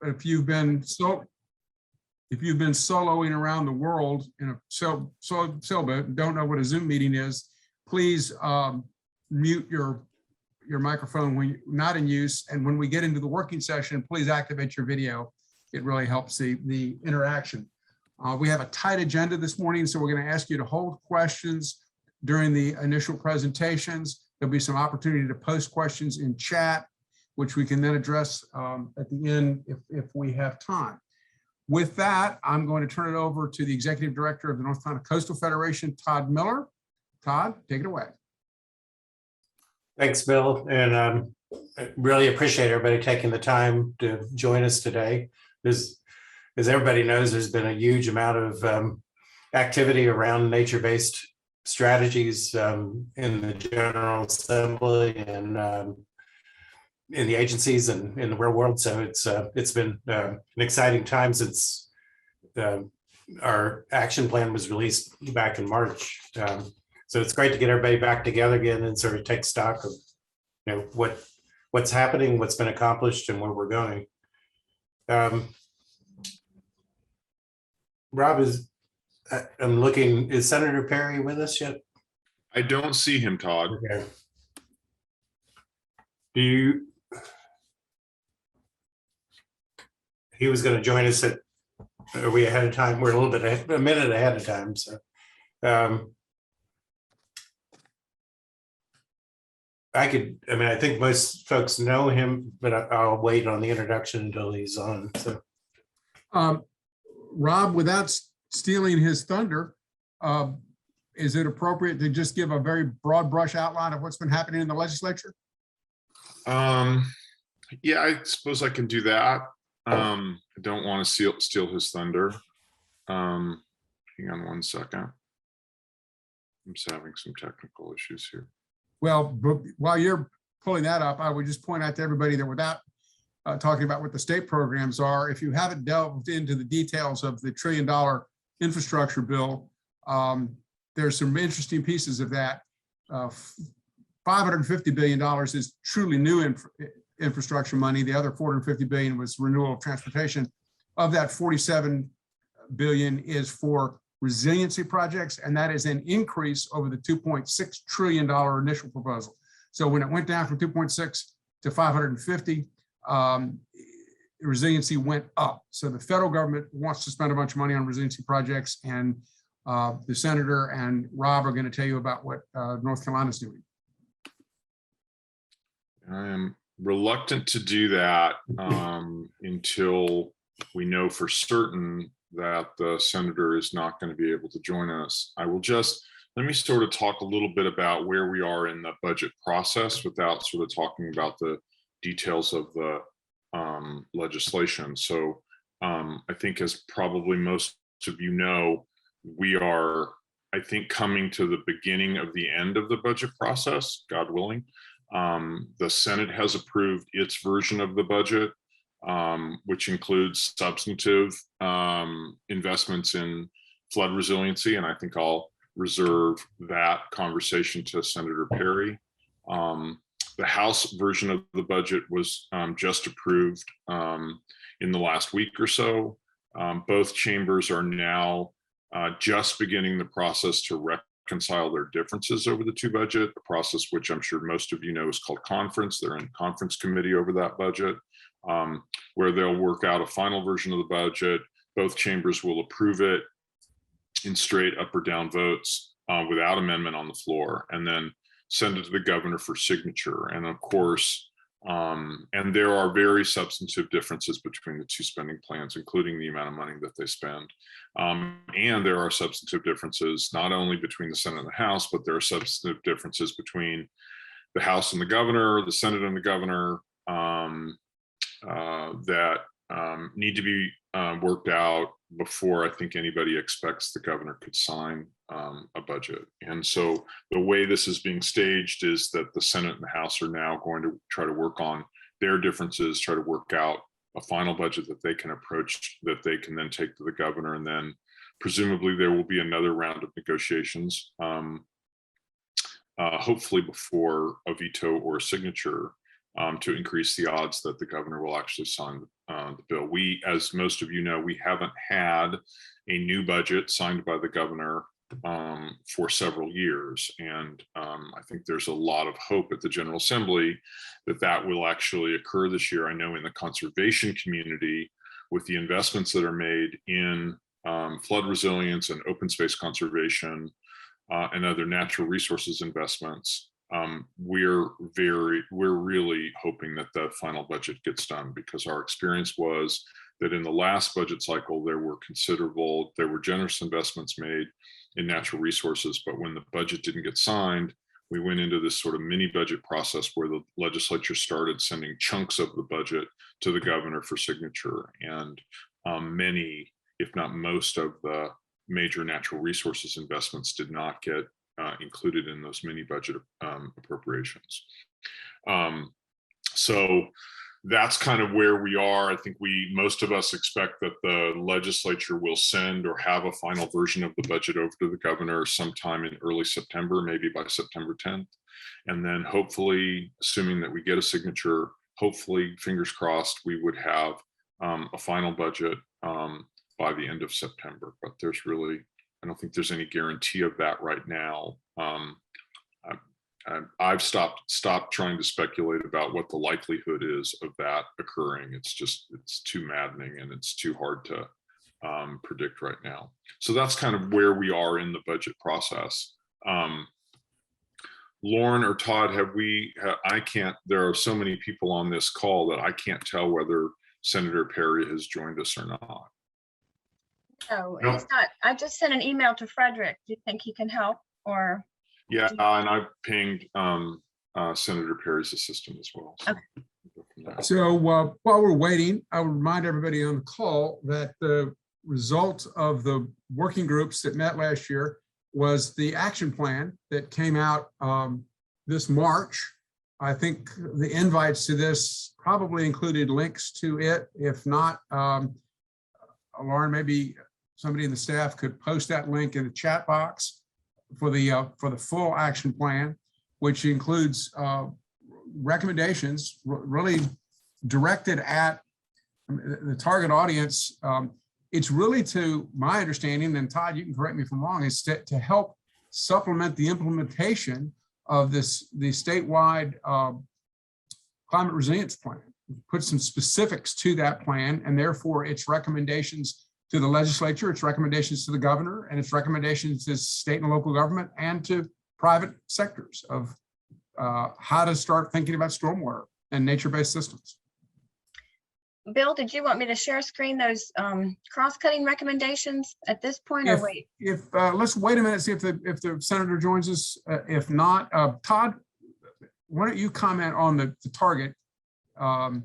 if you've been soloing around the world in a sailboat and don't know what a Zoom meeting is, please mute your microphone when you're not in use. And when we get into the working session, please activate your video. It really helps the interaction. We have a tight agenda this morning, so we're going to ask you to hold questions during the initial presentations. There'll be some opportunity to post questions in chat, which we can then address at the end if we have time. With that, I'm going to turn it over to the Executive Director of the North Carolina Coastal Federation, Todd Miller. Todd, take it away. Thanks, Bill. And I really appreciate everybody taking the time to join us today. As everybody knows, there's been a huge amount of activity around nature-based strategies in the General Assembly and in the agencies and in the real world. So it's been an exciting time since our action plan was released back in March. So it's great to get everybody back together again and sort of take stock of what's happening, what's been accomplished, and where we're going. Rob, I'm looking, is Senator Perry with us yet? I don't see him, Todd. Okay. He was going to join us are we ahead of time? We're a little bit a minute ahead of time. So I think most folks know him, but I'll wait on the introduction until he's on. So Rob, without stealing his thunder, is it appropriate to just give a very broad brush outline of what's been happening in the legislature? Yeah, I suppose I can do that. I don't want to steal his thunder. Hang on one second. I'm just having some technical issues here. Well, while you're pulling that up, I would just point out to everybody that without talking about what the state programs are, if you haven't delved into the details of the $1 trillion infrastructure bill, there's some interesting pieces of that. $550 billion is truly new infrastructure money. The other $450 billion was renewal of transportation. Of that, $47 billion is for resiliency projects, and that is an increase over the $2.6 trillion initial proposal. So when it went down from 2.6 to 550, resiliency went up. So the federal government wants to spend a bunch of money on resiliency projects, and the senator and Rob are going to tell you about what North Carolina is doing. I am reluctant to do that until we know for certain that the senator is not going to be able to join us. I will just, let me sort of talk a little bit about where we are in the budget process without sort of talking about the details of the legislation. So I think, as probably most of you know, we are, I think, coming to the beginning of the end of the budget process, God willing. The Senate has approved its version of the budget, which includes substantive investments in flood resiliency, and I think I'll reserve that conversation to Senator Perry. The House version of the budget was just approved in the last week or so. Both chambers are now just beginning the process to reconcile their differences over the two budget, a process which I'm sure most of you know is called conference. They're in conference committee over that budget, where they'll work out a final version of the budget. Both chambers will approve it in straight up or down votes without amendment on the floor, and then send it to the governor for signature. And of course, and there are very substantive differences between the two spending plans, including the amount of money that they spend. And there are substantive differences not only between the Senate and the House, but there are substantive differences between the House and the governor, the Senate and the governor, that need to be worked out before I think anybody expects the governor could sign a budget. And so the way this is being staged is that the Senate and the House are now going to try to work on their differences, try to work out a final budget that they can approach, that they can then take to the governor, and then presumably there will be another round of negotiations, hopefully before a veto or a signature. to increase the odds that the governor will actually sign the bill. We, as most of you know, we haven't had a new budget signed by the governor for several years. And I think there's a lot of hope at the General Assembly that that will actually occur this year. I know in the conservation community, with the investments that are made in flood resilience and open space conservation and other natural resources investments, we're really hoping that the final budget gets done, because our experience was that in the last budget cycle, there were generous investments made in natural resources, but when the budget didn't get signed, we went into this sort of mini budget process where the legislature started sending chunks of the budget to the governor for signature. And many, if not most, of the major natural resources investments did not get included in those mini budget appropriations. So that's kind of where we are. I think most of us expect that the legislature will send or have a final version of the budget over to the governor sometime in early September, maybe by September 10th. And then hopefully, assuming that we get a signature, hopefully, fingers crossed, we would have a final budget by the end of September. But I don't think there's any guarantee of that right now. I've stopped trying to speculate about what the likelihood is of that occurring. It's too maddening and it's too hard to predict right now. So that's kind of where we are in the budget process. Lauren or Todd, there are so many people on this call that I can't tell whether Senator Perry has joined us or not. No, he's not. I just sent an email to Frederick. Do you think he can help, or? Yeah, and I've pinged Senator Perry's assistant as well. So, okay. So while we're waiting, I would remind everybody on the call that the result of the working groups that met last year was the action plan that came out this March. I think the invites to this probably included links to it. If not, Lauren, maybe somebody in the staff could post that link in the chat box for the full action plan, which includes recommendations really directed at the target audience. It's really, to my understanding, and Todd, you can correct me if I'm wrong, is to help supplement the implementation of the statewide climate resilience plan. Put some specifics to that plan, and therefore its recommendations to the legislature, its recommendations to the governor, and its recommendations to state and local government and to private sectors of how to start thinking about stormwater and nature-based systems. Bill, did you want me to share screen those cross-cutting recommendations at this point, or wait? Let's wait a minute, see if the senator joins us. If not, Todd, why don't you comment on the target? And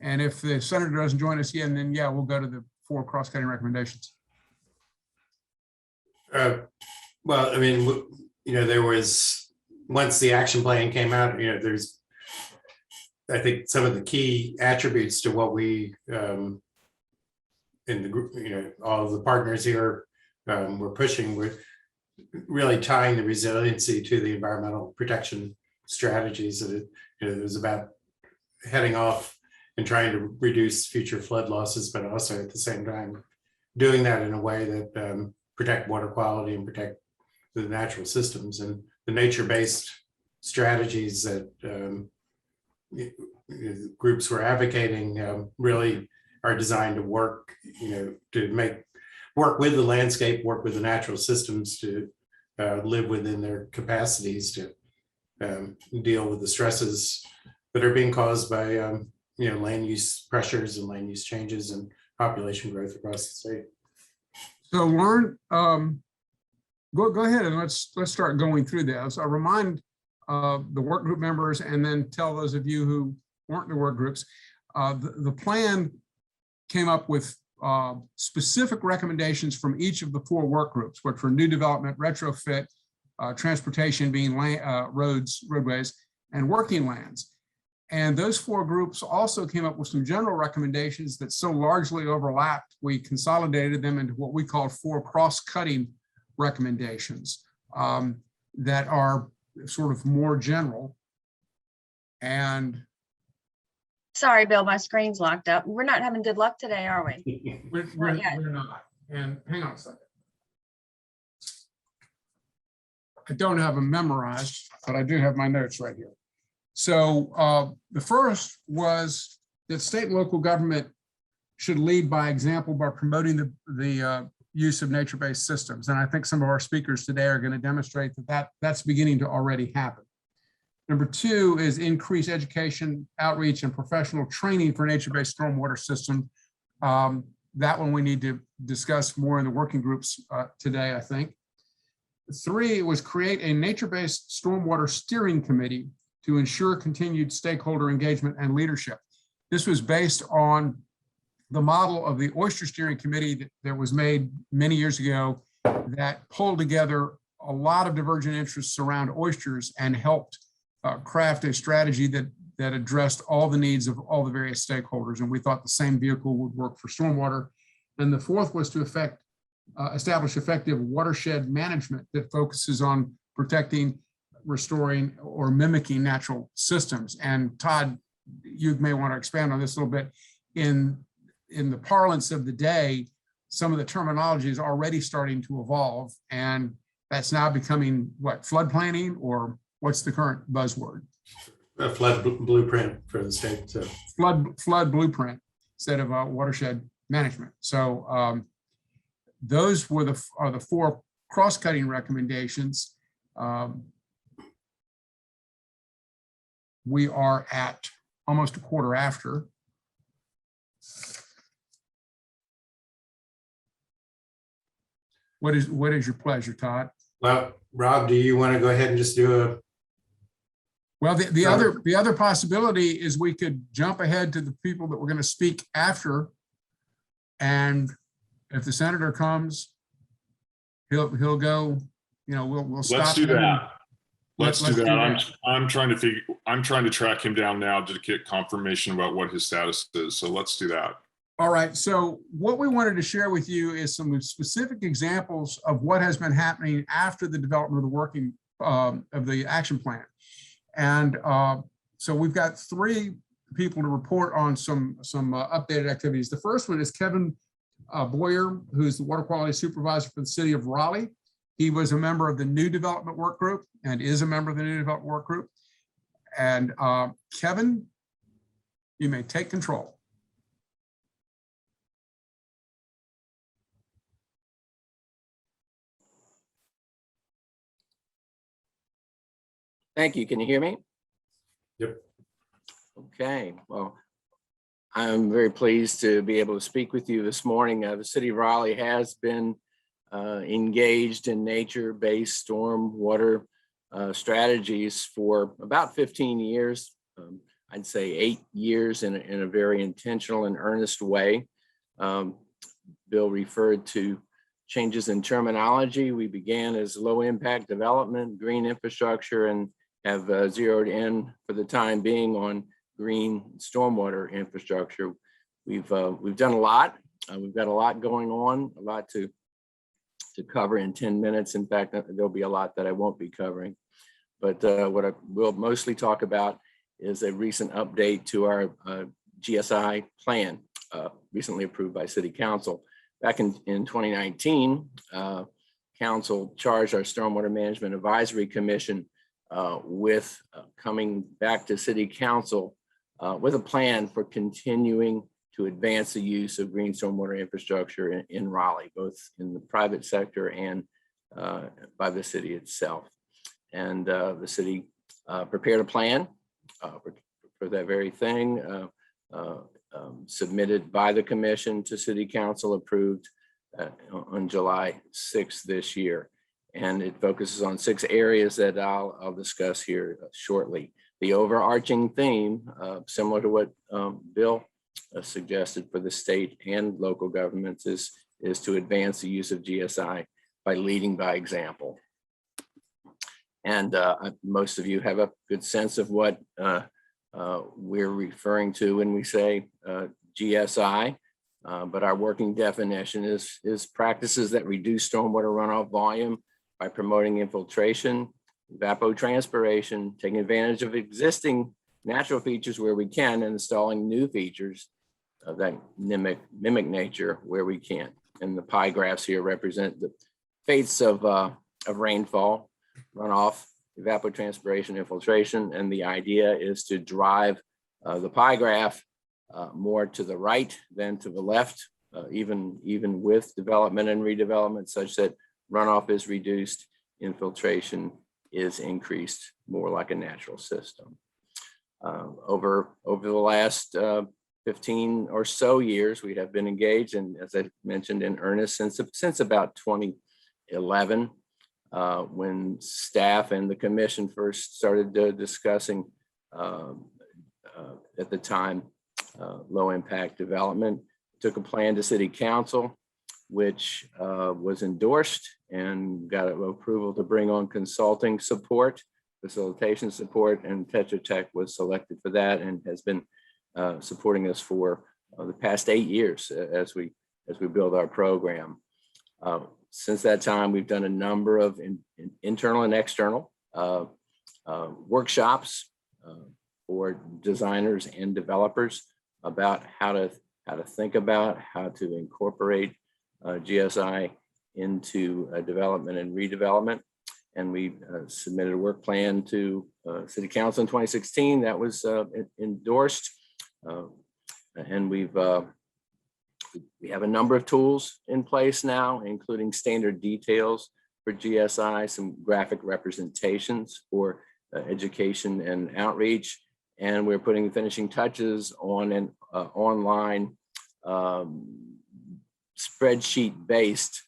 if the senator doesn't join us yet, then yeah, we'll go to the 4 cross-cutting recommendations. Well, I mean, there was, once the action plan came out, there's, I think, some of the key attributes to what we in the group, all of the partners here were pushing, with really tying the resiliency to the environmental protection strategies. That it was about heading off and trying to reduce future flood losses, but also at the same time doing that in a way that protect water quality and protect the natural systems, and the nature-based strategies that groups were advocating really are designed to work, to work with the landscape, work with the natural systems to live within their capacities to deal with the stresses that are being caused by land use pressures and land use changes and population growth across the state. So Lauren, go ahead and let's start going through this. I'll remind the work group members, and then tell those of you who weren't in the work groups, the plan came up with specific recommendations from each of the 4 work groups, which were new development, retrofit, transportation being roads, roadways, and working lands. And those 4 groups also came up with some general recommendations that so largely overlapped, we consolidated them into what we call 4 cross-cutting recommendations that are sort of more general. And Sorry, Bill, my screen's locked up. We're not having good luck today, are we? We're yet. not. And hang on a second. I don't have them memorized, but I do have my notes right here. So the first was that state and local government should lead by example by promoting the use of nature-based systems. And I think some of our speakers today are going to demonstrate that's beginning to already happen. Number two is increase education, outreach, and professional training for nature-based stormwater system. That one we need to discuss more in the working groups today, I think. Three was create a nature-based stormwater steering committee to ensure continued stakeholder engagement and leadership. This was based on the model of the oyster steering committee that was made many years ago that pulled together a lot of divergent interests around oysters and helped craft a strategy that addressed all the needs of all the various stakeholders. And we thought the same vehicle would work for stormwater. And the fourth was to establish effective watershed management that focuses on protecting, restoring, or mimicking natural systems. And Todd, you may want to expand on this a little bit. In the parlance of the day, some of the terminology is already starting to evolve, and that's now becoming what, flood planning, or what's the current buzzword? A flood blueprint for the state. So. Flood blueprint instead of watershed management. So those were the four cross-cutting recommendations. We are at almost a quarter after. What is your pleasure, Todd? Well, Rob, do you want to go ahead and just do a? Well, the other possibility is we could jump ahead to the people that we're going to speak after, and if the senator comes, he'll go. You know, we'll stop. Let's do that. Let's do that. I'm trying to track him down now to get confirmation about what his status is. So let's do that. All right. So what we wanted to share with you is some specific examples of what has been happening after the development of the working of the action plan. And so we've got three people to report on some updated activities. The first one is Kevin Boyer, who's the water quality supervisor for the city of Raleigh. He was a member of the new development work group and is a member of the new development work group. And Kevin, you may take control. Thank you. Can you hear me? Yep. Okay. Well, I'm very pleased to be able to speak with you this morning. The city of Raleigh has been engaged in nature-based stormwater strategies for about 15 years. I'd say 8 years in a very intentional and earnest way. Bill referred to changes in terminology. We began as low impact development, green infrastructure, and have zeroed in for the time being on green stormwater infrastructure. We've done a lot. We've got a lot going on, a lot to cover in 10 minutes. In fact, there'll be a lot that I won't be covering. But what I will mostly talk about is a recent update to our GSI plan, recently approved by City Council. Back in 2019, Council charged our Stormwater Management Advisory Commission with coming back to City Council with a plan for continuing to advance the use of green stormwater infrastructure in Raleigh, both in the private sector and by the city itself. And the city prepared a plan for that very thing, submitted by the commission to City Council, approved on July 6th this year. And it focuses on 6 areas that I'll discuss here shortly. The overarching theme, similar to what Bill suggested for the state and local governments, is to advance the use of GSI by leading by example. And most of you have a good sense of what we're referring to when we say GSI, but our working definition is practices that reduce stormwater runoff volume by promoting infiltration, evapotranspiration, taking advantage of existing natural features where we can, and installing new features that mimic nature where we can. And the pie graphs here represent the fates of rainfall, runoff, evapotranspiration, infiltration. And the idea is to drive the pie graph more to the right than to the left, even with development and redevelopment, such that runoff is reduced, infiltration is increased, more like a natural system. Over the last 15 or so years, we have been engaged, and as I mentioned, in earnest since about 2011, when staff and the commission first started discussing at the time low impact development. Took a plan to city council, which was endorsed and got approval to bring on consulting support, facilitation support, and Tetra Tech was selected for that and has been supporting us for the past 8 years as we build our program. Since that time, we've done a number of internal and external workshops for designers and developers about how to think about how to incorporate GSI into development and redevelopment. And we submitted a work plan to City Council in 2016 that was endorsed. And we have a number of tools in place now, including standard details for GSI, some graphic representations for education and outreach. And we're putting the finishing touches on an online spreadsheet-based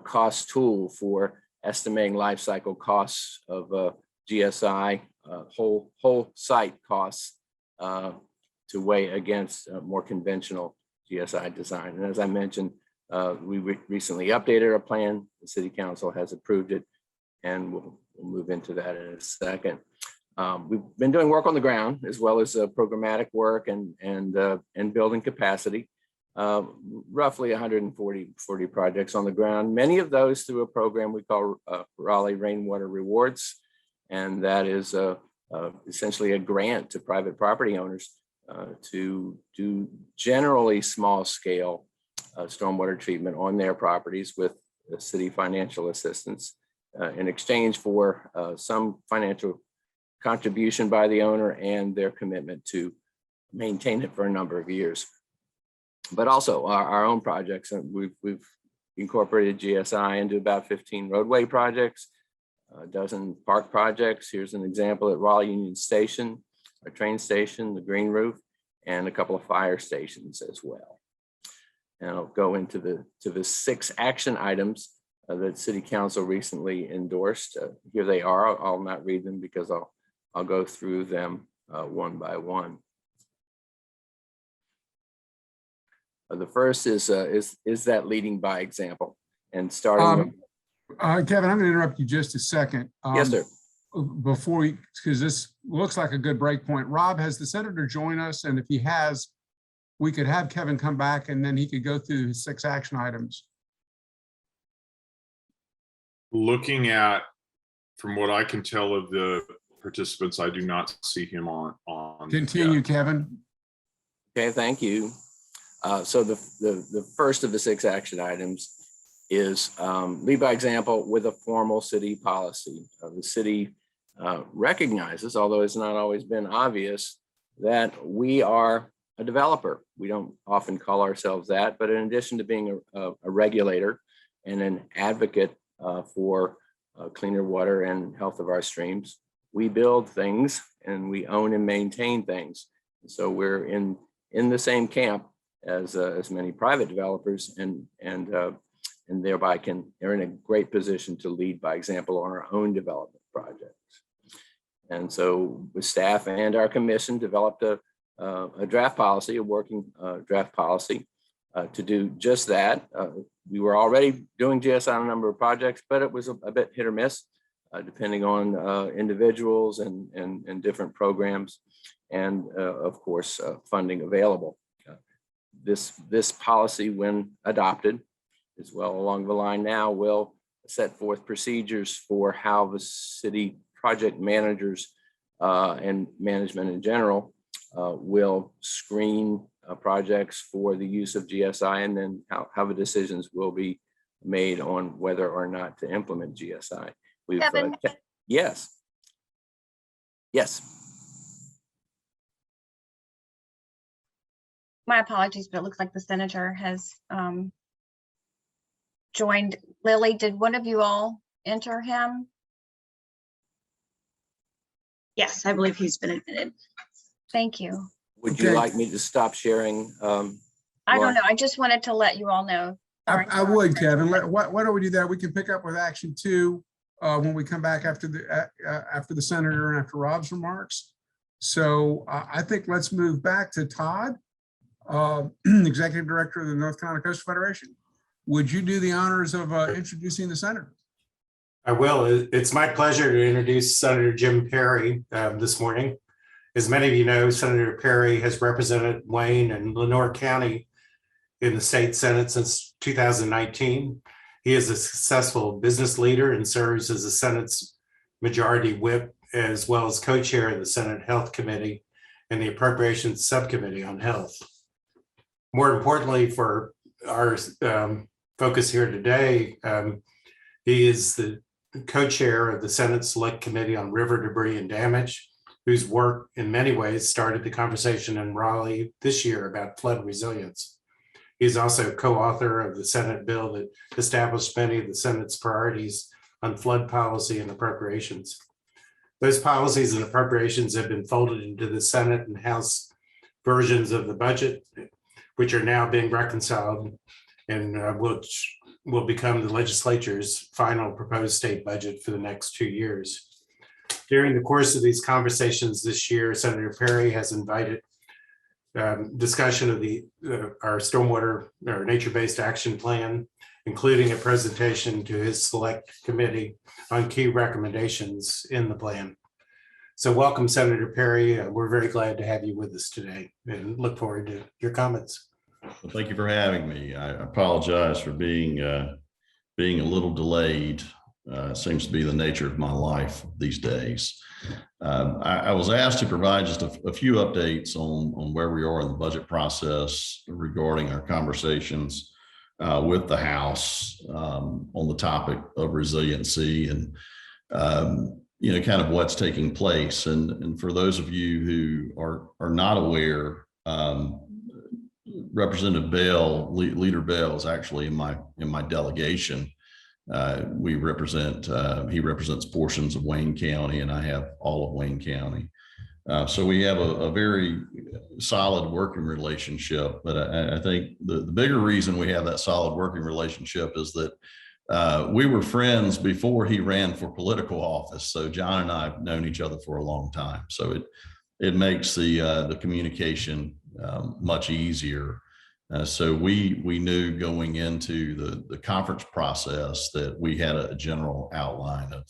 cost tool for estimating life cycle costs of GSI, whole site costs to weigh against more conventional GSI design. And as I mentioned, we recently updated our plan. The City Council has approved it, and we'll move into that in a second. We've been doing work on the ground as well as programmatic work and building capacity. Roughly 140 projects on the ground, many of those through a program we call Raleigh Rainwater Rewards. And that is essentially a grant to private property owners to do generally small scale stormwater treatment on their properties with city financial assistance in exchange for some financial contribution by the owner and their commitment to maintain it for a number of years. But also our own projects, and we've incorporated GSI into about 15 roadway projects, a dozen park projects. Here's an example at Raleigh Union Station, our train station, the green roof, and a couple of fire stations as well. And I'll go into the 6 action items that City Council recently endorsed. Here they are. I'll not read them because I'll go through them one by one. The first is that leading by example and starting. Kevin, I'm going to interrupt you just a second. Yes, sir. Before we, because this looks like a good break point. Rob, has the senator joined us? And if he has, we could have Kevin come back and then he could go through his 6 action items. Looking at, from what I can tell of the participants, I do not see him on. Continue, yet. Kevin. Okay, thank you. So the first of the 6 action items is lead by example with a formal city policy. The city recognizes, although it's not always been obvious, that we are a developer. We don't often call ourselves that, but in addition to being a regulator and an advocate for cleaner water and health of our streams, we build things and we own and maintain things. So we're in the same camp as many private developers, and thereby are in a great position to lead by example on our own development projects. And so with staff and our commission developed a draft policy, a working draft policy to do just that. We were already doing GSI on a number of projects, but it was a bit hit or miss depending on individuals and different programs and of course funding available. This policy, when adopted, is well along the line now, will set forth procedures for how the city project managers and management in general will screen projects for the use of GSI, and then how the decisions will be made on whether or not to implement GSI. We've Kevin? Yes. Yes. My apologies, but it looks like the senator has joined. Lily, did one of you all enter him? Yes, I believe he's been admitted. Thank you. Would you Okay. like me to stop sharing? I don't know. I just wanted to let you all know. I would, Kevin. Why don't we do that? We can pick up with action 2 when we come back after the senator and after Rob's remarks. So I think let's move back to Todd, Executive Director of the North Carolina Coastal Federation. Would you do the honors of introducing the senator? I will. It's my pleasure to introduce Senator Jim Perry this morning. As many of you know, Senator Perry has represented Wayne and Lenoir County in the state Senate since 2019. He is a successful business leader and serves as the Senate's majority whip, as well as co-chair of the Senate Health Committee and the Appropriations Subcommittee on Health. More importantly, for our focus here today, he is the co-chair of the Senate Select Committee on River Debris and Damage, whose work in many ways started the conversation in Raleigh this year about flood resilience. He's also co-author of the Senate bill that established many of the Senate's priorities on flood policy and appropriations. Those policies and appropriations have been folded into the Senate and House versions of the budget, which are now being reconciled and which will become the legislature's final proposed state budget for the next 2 years. During the course of these conversations this year, Senator Perry has invited discussion of our stormwater or nature-based action plan, including a presentation to his select committee on key recommendations in the plan. So welcome, Senator Perry. We're very glad to have you with us today and look forward to your comments. Well, thank you for having me. I apologize for being a little delayed. Seems to be the nature of my life these days. I was asked to provide just a few updates on where we are in the budget process regarding our conversations with the House on the topic of resiliency and kind of what's taking place. And for those of you who are not aware, Representative Bell, Leader Bell, is actually in my delegation. He represents portions of Wayne County, and I have all of Wayne County. So we have a very solid working relationship. But I think the bigger reason we have that solid working relationship is that we were friends before he ran for political office. So John and I have known each other for a long time. So it makes the communication much easier. So we knew going into the conference process that we had a general outline of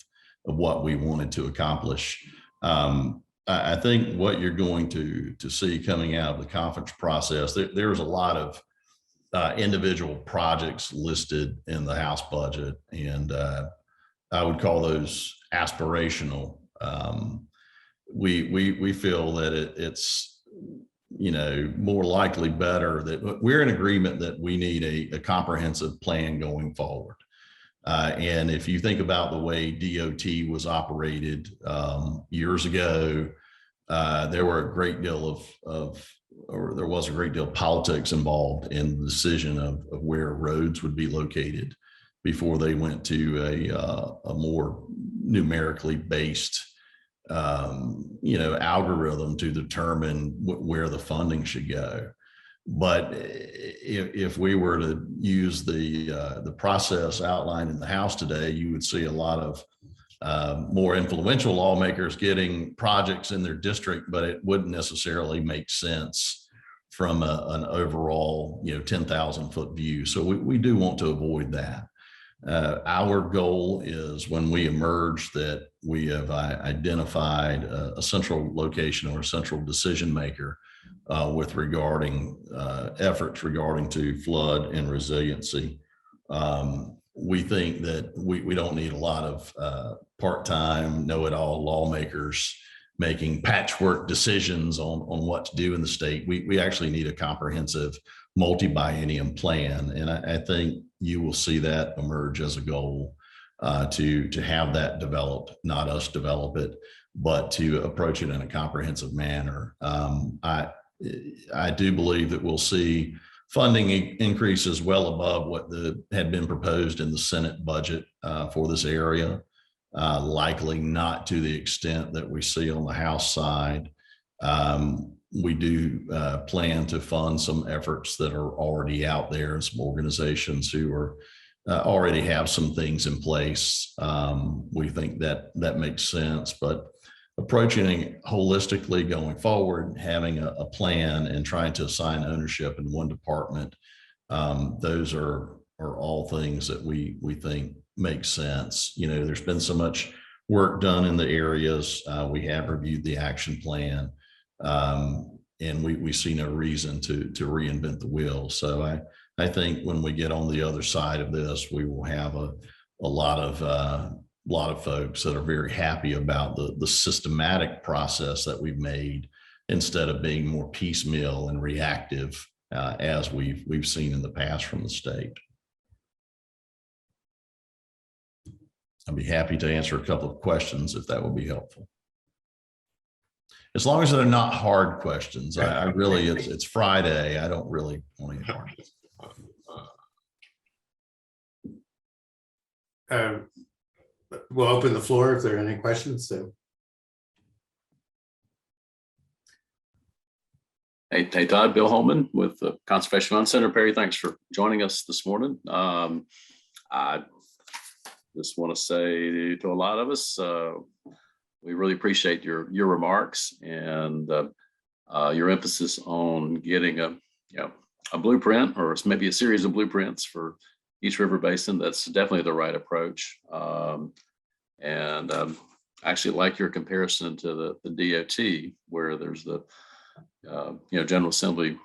what we wanted to accomplish. I think what you're going to see coming out of the conference process, there's a lot of individual projects listed in the House budget, and I would call those aspirational. We feel that it's more likely better that we're in agreement that we need a comprehensive plan going forward. And if you think about the way DOT was operated years ago, there was a great deal of politics involved in the decision of where roads would be located before they went to a more numerically based algorithm to determine where the funding should go. But if we were to use the process outlined in the House today, you would see a lot of more influential lawmakers getting projects in their district, but it wouldn't necessarily make sense from an overall 10,000 foot view. So we do want to avoid that. Our goal is, when we emerge, that we have identified a central location or a central decision maker with regarding efforts regarding to flood and resiliency. We think that we don't need a lot of part-time know-it-all lawmakers making patchwork decisions on what to do in the state. We actually need a comprehensive multi-biennium plan. And I think you will see that emerge as a goal to have that developed, not us develop it, but to approach it in a comprehensive manner. I do believe that we'll see funding increases well above what had been proposed in the Senate budget for this area. Likely not to the extent that we see on the House side. We do plan to fund some efforts that are already out there, some organizations who are already have some things in place. We think that makes sense, but approaching it holistically going forward, having a plan and trying to assign ownership in one department, those are all things that we think make sense. You know, there's been so much work done in the areas. We have reviewed the action plan, and we see no reason to reinvent the wheel. So I think when we get on the other side of this, we will have a lot of folks that are very happy about the systematic process that we've made, instead of being more piecemeal and reactive as we've seen in the past from the state. I'd be happy to answer a couple of questions if that would be helpful. As long as they're not hard questions. I really, it's Friday. I don't really want any hard. We'll open the floor if there are any questions. So. Hey, Todd, Bill Holman with the Conservation Fund Center. Perry, thanks for joining us this morning. I just want to say to a lot of us, we really appreciate your remarks and your emphasis on getting a blueprint, or maybe a series of blueprints for each river basin. That's definitely the right approach. And I actually like your comparison to the DOT, where there's the General Assembly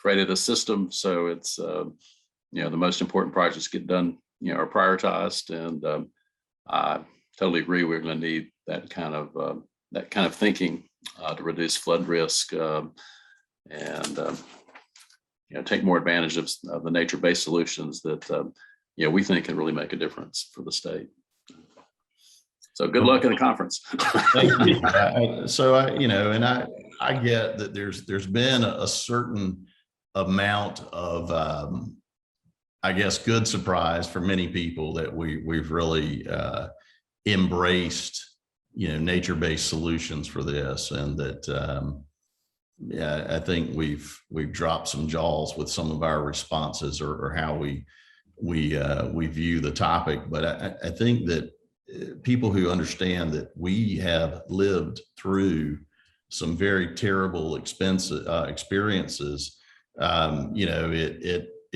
created a system, so it's the most important projects get done, are prioritized, and I totally agree. We're going to need that kind of thinking to reduce flood risk and take more advantage of the nature-based solutions that we think can really make a difference for the state. So good luck in the conference. Thank you. I get that there's been a certain amount of good surprise for many people that we've really embraced nature-based solutions for this, and that I think we've dropped some jaws with some of our responses or how we view the topic. But I think that people who understand that we have lived through some very terrible experiences,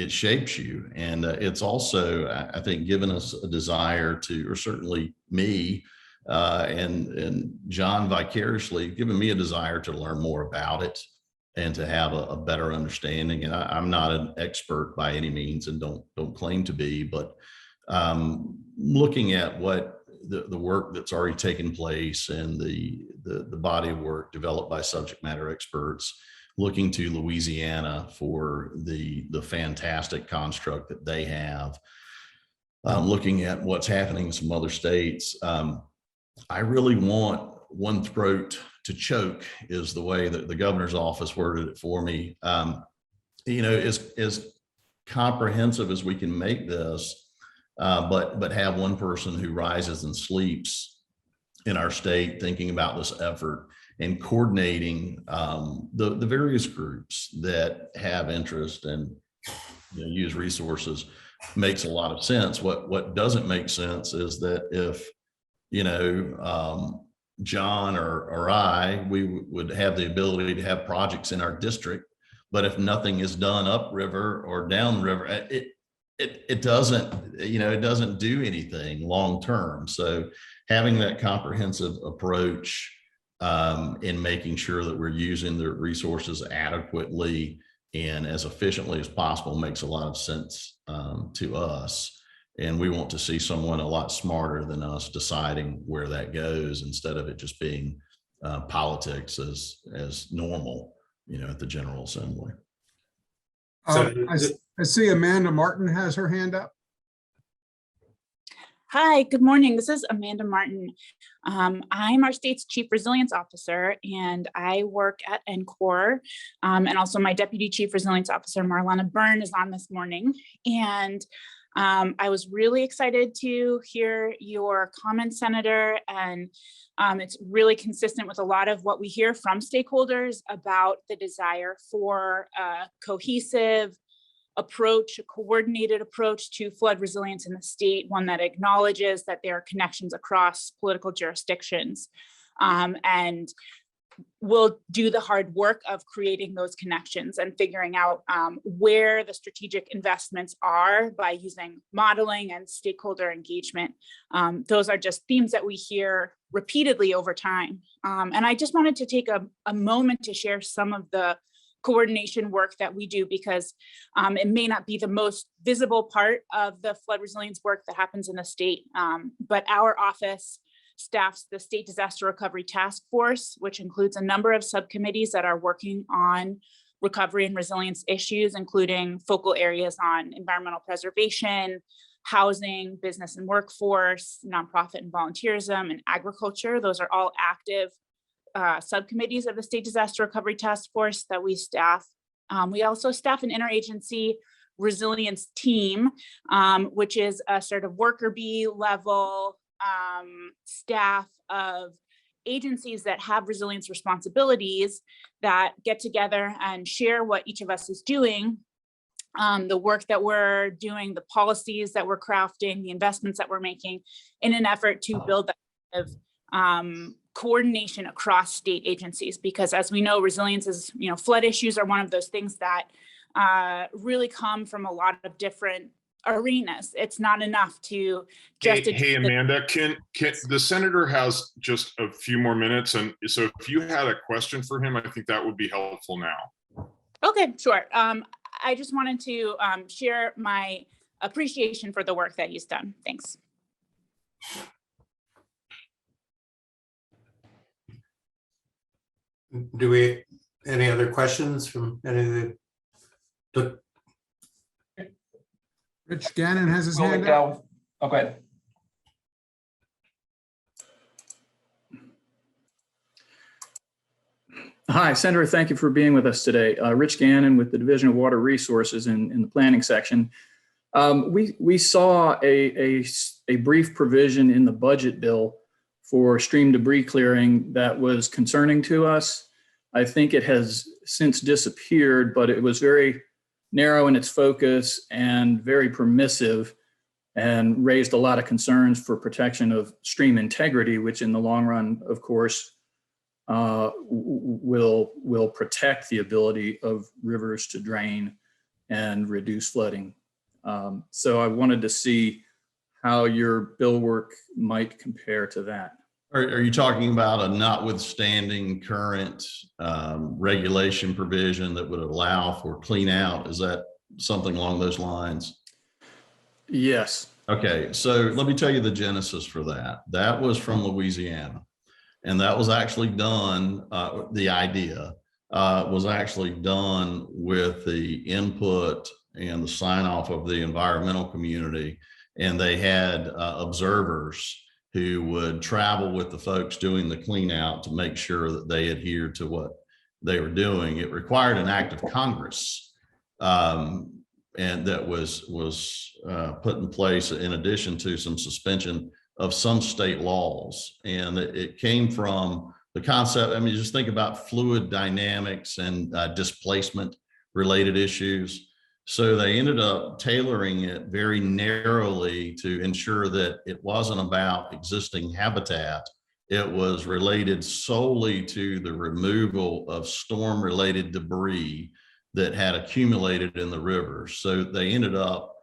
it shapes you. And it's also, I think, given us a desire to, or certainly me and John vicariously, given me a desire to learn more about it and to have a better understanding. And I'm not an expert by any means, and don't claim to be, but looking at what the work that's already taken place and the body of work developed by subject matter experts, looking to Louisiana for the fantastic construct that they have, looking at what's happening in some other states. I really want one throat to choke, is the way that the governor's office worded it for me. As comprehensive as we can make this, but have one person who rises and sleeps in our state thinking about this effort and coordinating the various groups that have interest and use resources makes a lot of sense. What doesn't make sense is that if John or I, we would have the ability to have projects in our district, but if nothing is done upriver or downriver, it doesn't do anything long term. So having that comprehensive approach in making sure that we're using the resources adequately and as efficiently as possible makes a lot of sense to us. And we want to see someone a lot smarter than us deciding where that goes, instead of it just being politics as normal, at the General Assembly. So- I see Amanda Martin has her hand up. Hi, good morning. This is Amanda Martin. I'm our state's Chief Resilience Officer, and I work at NCORE. And also my Deputy Chief Resilience Officer, Marlana Byrne, is on this morning. And I was really excited to hear your comments, Senator, and it's really consistent with a lot of what we hear from stakeholders about the desire for a cohesive approach, a coordinated approach to flood resilience in the state, one that acknowledges that there are connections across political jurisdictions, and will do the hard work of creating those connections and figuring out where the strategic investments are by using modeling and stakeholder engagement. Those are just themes that we hear repeatedly over time. And I just wanted to take a moment to share some of the coordination work that we do, because it may not be the most visible part of the flood resilience work that happens in the state, but our office staffs the State Disaster Recovery Task Force, which includes a number of subcommittees that are working on recovery and resilience issues, including focal areas on environmental preservation, housing, business and workforce, nonprofit and volunteerism, and agriculture. Those are all active subcommittees of the State Disaster Recovery Task Force that we staff. We also staff an interagency resilience team, which is a sort of worker bee level staff of agencies that have resilience responsibilities that get together and share what each of us is doing, the work that we're doing, the policies that we're crafting, the investments that we're making in an effort to build that kind of coordination across state agencies. Because as we know, resilience is, flood issues are one of those things that really come from a lot of different arenas. It's not enough to just. Hey, Amanda, can the senator has just a few more minutes, and so if you had a question for him, I think that would be helpful now. Okay, sure. I just wanted to share my appreciation for the work that he's done. Thanks. Do we, any other questions from any of the? Rich Gannon has his hand up. Oh, go ahead. Hi, Senator. Thank you for being with us today. Rich Gannon with the Division of Water Resources in the planning section. We saw a brief provision in the budget bill for stream debris clearing that was concerning to us. I think it has since disappeared, but it was very narrow in its focus and very permissive, and raised a lot of concerns for protection of stream integrity, which in the long run, of course, will protect the ability of rivers to drain and reduce flooding. So I wanted to see how your bill work might compare to that. Are you talking about a notwithstanding current regulation provision that would allow for clean out? Is that something along those lines? Yes. Okay, so let me tell you the genesis for that. That was from Louisiana, and that was actually done, the idea was actually done with the input and the sign off of the environmental community. And they had observers who would travel with the folks doing the clean out to make sure that they adhered to what they were doing. It required an act of Congress, and that was put in place in addition to some suspension of some state laws. And it came from the concept, I mean, just think about fluid dynamics and displacement related issues. So they ended up tailoring it very narrowly to ensure that it wasn't about existing habitat. It was related solely to the removal of storm-related debris that had accumulated in the rivers. So they ended up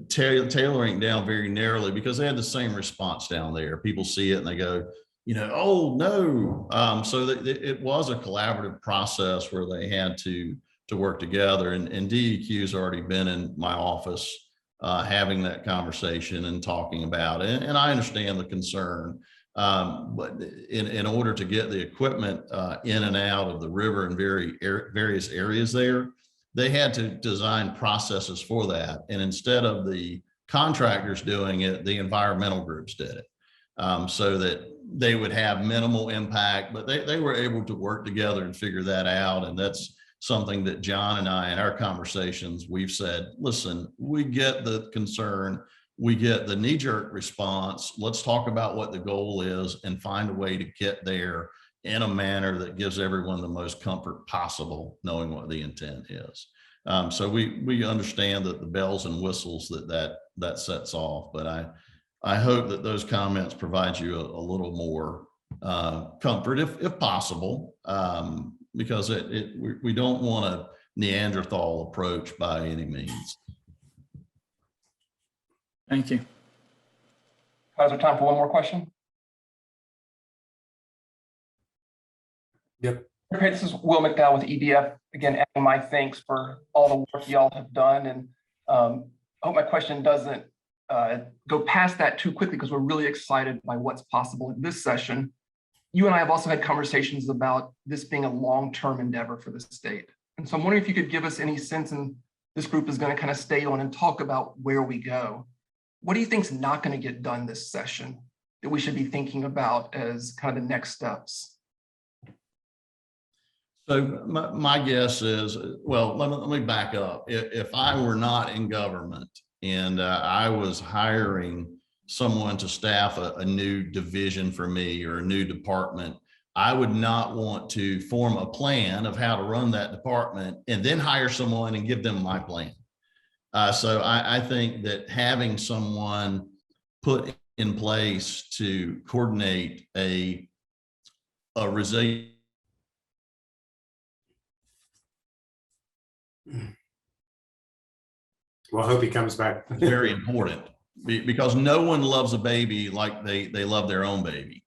tailoring down very narrowly because they had the same response down there. People see it and they go, oh no. So it was a collaborative process where they had to work together, and DEQ has already been in my office having that conversation and talking about it. And I understand the concern. But in order to get the equipment in and out of the river in various areas there, they had to design processes for that. And instead of the contractors doing it, the environmental groups did it, so that they would have minimal impact, but they were able to work together and figure that out. And that's something that John and I, in our conversations, we've said, listen, we get the concern, we get the knee-jerk response. Let's talk about what the goal is and find a way to get there in a manner that gives everyone the most comfort possible, knowing what the intent is. So we understand that the bells and whistles that sets off, but I hope that those comments provide you a little more comfort, if possible, because we don't want a Neanderthal approach by any means. Thank you. Is there time for one more question? Yep. Okay, this is Will McDowell with EDF. Again, adding my thanks for all the work y'all have done. And I hope my question doesn't go past that too quickly, because we're really excited by what's possible in this session. You and I have also had conversations about this being a long-term endeavor for the state. And so I'm wondering if you could give us any sense, and this group is going to kind of stay on and talk about where we go. What do you think is not going to get done this session that we should be thinking about as kind of the next steps? So my guess is, well, let me back up. If I were not in government and I was hiring someone to staff a new division for me or a new department, I would not want to form a plan of how to run that department and then hire someone and give them my plan. So I think that having someone put in place to coordinate a resilient. Well, I hope he comes back. Very important, because no one loves a baby like they love their own baby.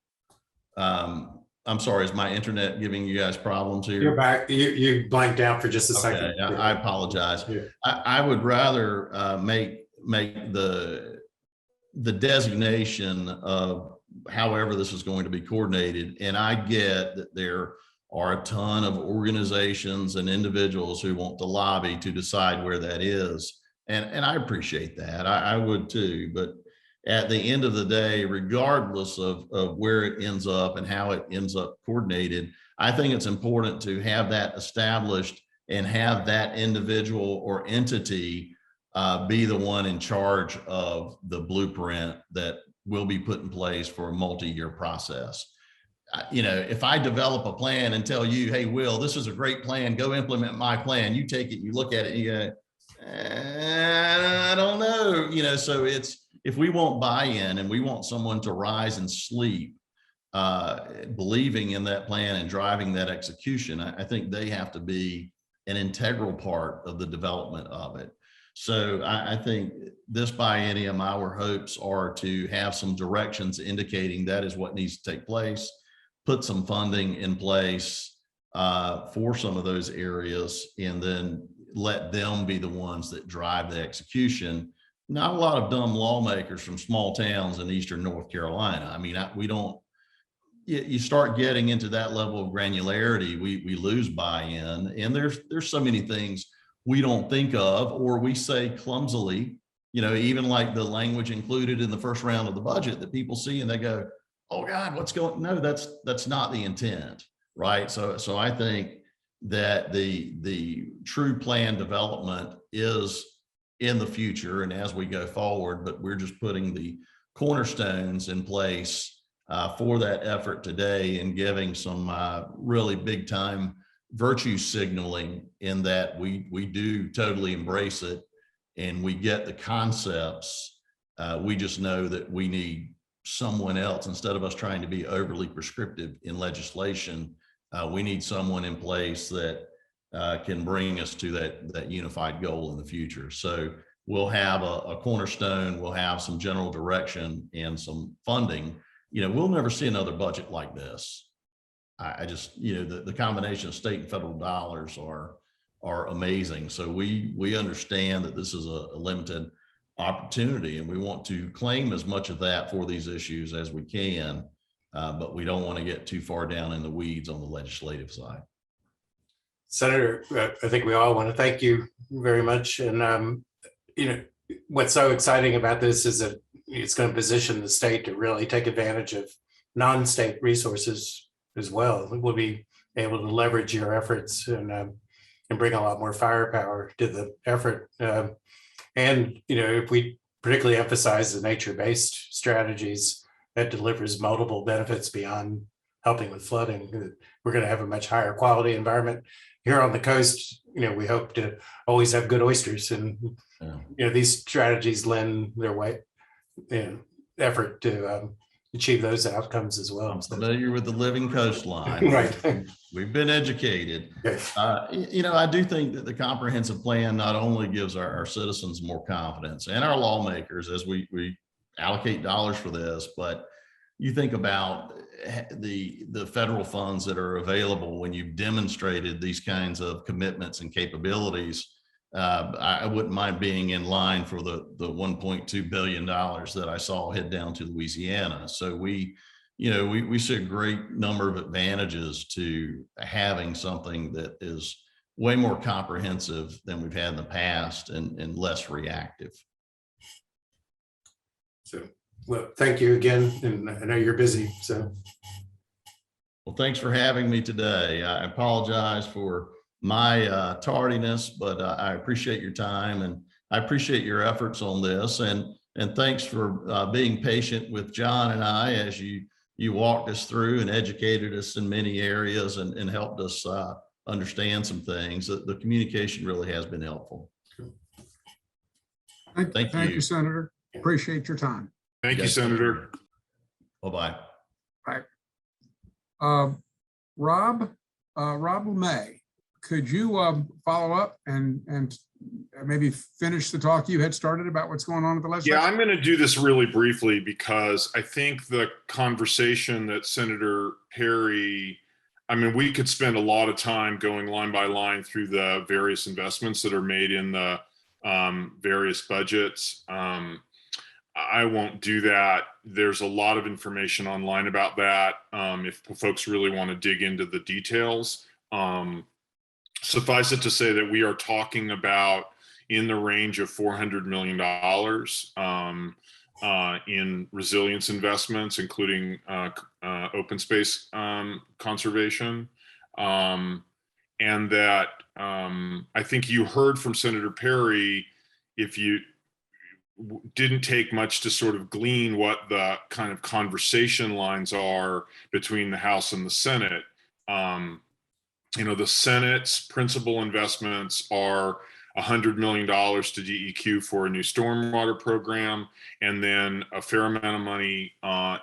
I'm sorry, is my internet giving you guys problems here? You're back. You blanked out for just a Okay, second. I apologize. Yeah. I would rather make the designation of however this is going to be coordinated. And I get that there are a ton of organizations and individuals who want to lobby to decide where that is. And I appreciate that. I would too. But at the end of the day, regardless of where it ends up and how it ends up coordinated, I think it's important to have that established and have that individual or entity be the one in charge of the blueprint that will be put in place for a multi-year process. You know, if I develop a plan and tell you, hey, Will, this is a great plan, go implement my plan, you take it, you look at it, and you go, I don't know, you know. So it's, if we want buy-in and we want someone to rise and sleep believing in that plan and driving that execution, I think they have to be an integral part of the development of it. So I think this biennium, our hopes are to have some directions indicating that is what needs to take place, put some funding in place for some of those areas, and then let them be the ones that drive the execution. Not a lot of dumb lawmakers from small towns in Eastern North Carolina. I mean, we don't, you start getting into that level of granularity, we lose buy-in. And there's so many things we don't think of, or we say clumsily, you know, even like the language included in the first round of the budget that people see and they go, oh God, what's going, no, that's not the intent, right? So I think that the true plan development is in the future and as we go forward, but we're just putting the cornerstones in place for that effort today and giving some really big time virtue signaling in that we do totally embrace it and we get the concepts. We just know that we need someone else, instead of us trying to be overly prescriptive in legislation, we need someone in place that can bring us to that unified goal in the future. So we'll have a cornerstone, we'll have some general direction and some funding. You know, we'll never see another budget like this. I just, you know, the combination of state and federal dollars are amazing. So we understand that this is a limited opportunity, and we want to claim as much of that for these issues as we can, but we don't want to get too far down in the weeds on the legislative side. Senator, I think we all want to thank you very much. And, you know, what's so exciting about this is that it's going to position the state to really take advantage of non-state resources as well. We'll be able to leverage your efforts and bring a lot more firepower to the effort. And, you know, if we particularly emphasize the nature-based strategies, that delivers multiple benefits beyond helping with flooding. We're going to have a much higher quality environment here on the coast. You know, we hope to always have good oysters, and you know, these strategies lend their way effort to achieve those outcomes as well. I'm familiar with the living coastline. Right. We've been educated. You know, I do think that the comprehensive plan not only gives our citizens more confidence and our lawmakers as we allocate dollars for this, but you think about the federal funds that are available when you've demonstrated these kinds of commitments and capabilities. I wouldn't mind being in line for the $1.2 billion that I saw head down to Louisiana. So we see a great number of advantages to having something that is way more comprehensive than we've had in the past and less reactive. So, well, thank you again. And I know you're busy, so. Well, thanks for having me today. I apologize for my tardiness, but I appreciate your time and I appreciate your efforts on this. And thanks for being patient with John and I as you walked us through and educated us in many areas and helped us understand some things. The communication really has been helpful. Thank you, Senator. Appreciate your time. Thank you, Senator. Bye-bye. Bye. Rob LeMay, could you follow up and maybe finish the talk you had started about what's going on at the legislature? Yeah, I'm going to do this really briefly because I think the conversation that Senator Perry, I mean, we could spend a lot of time going line by line through the various investments that are made in the various budgets. I won't do that. There's a lot of information online about that if folks really want to dig into the details. Suffice it to say that we are talking about in the range of $400 million in resilience investments, including open space conservation. And that I think you heard from Senator Perry, if you didn't take much to sort of glean what the kind of conversation lines are between the House and the Senate. You know, the Senate's principal investments are $100 million to DEQ for a new stormwater program, and then a fair amount of money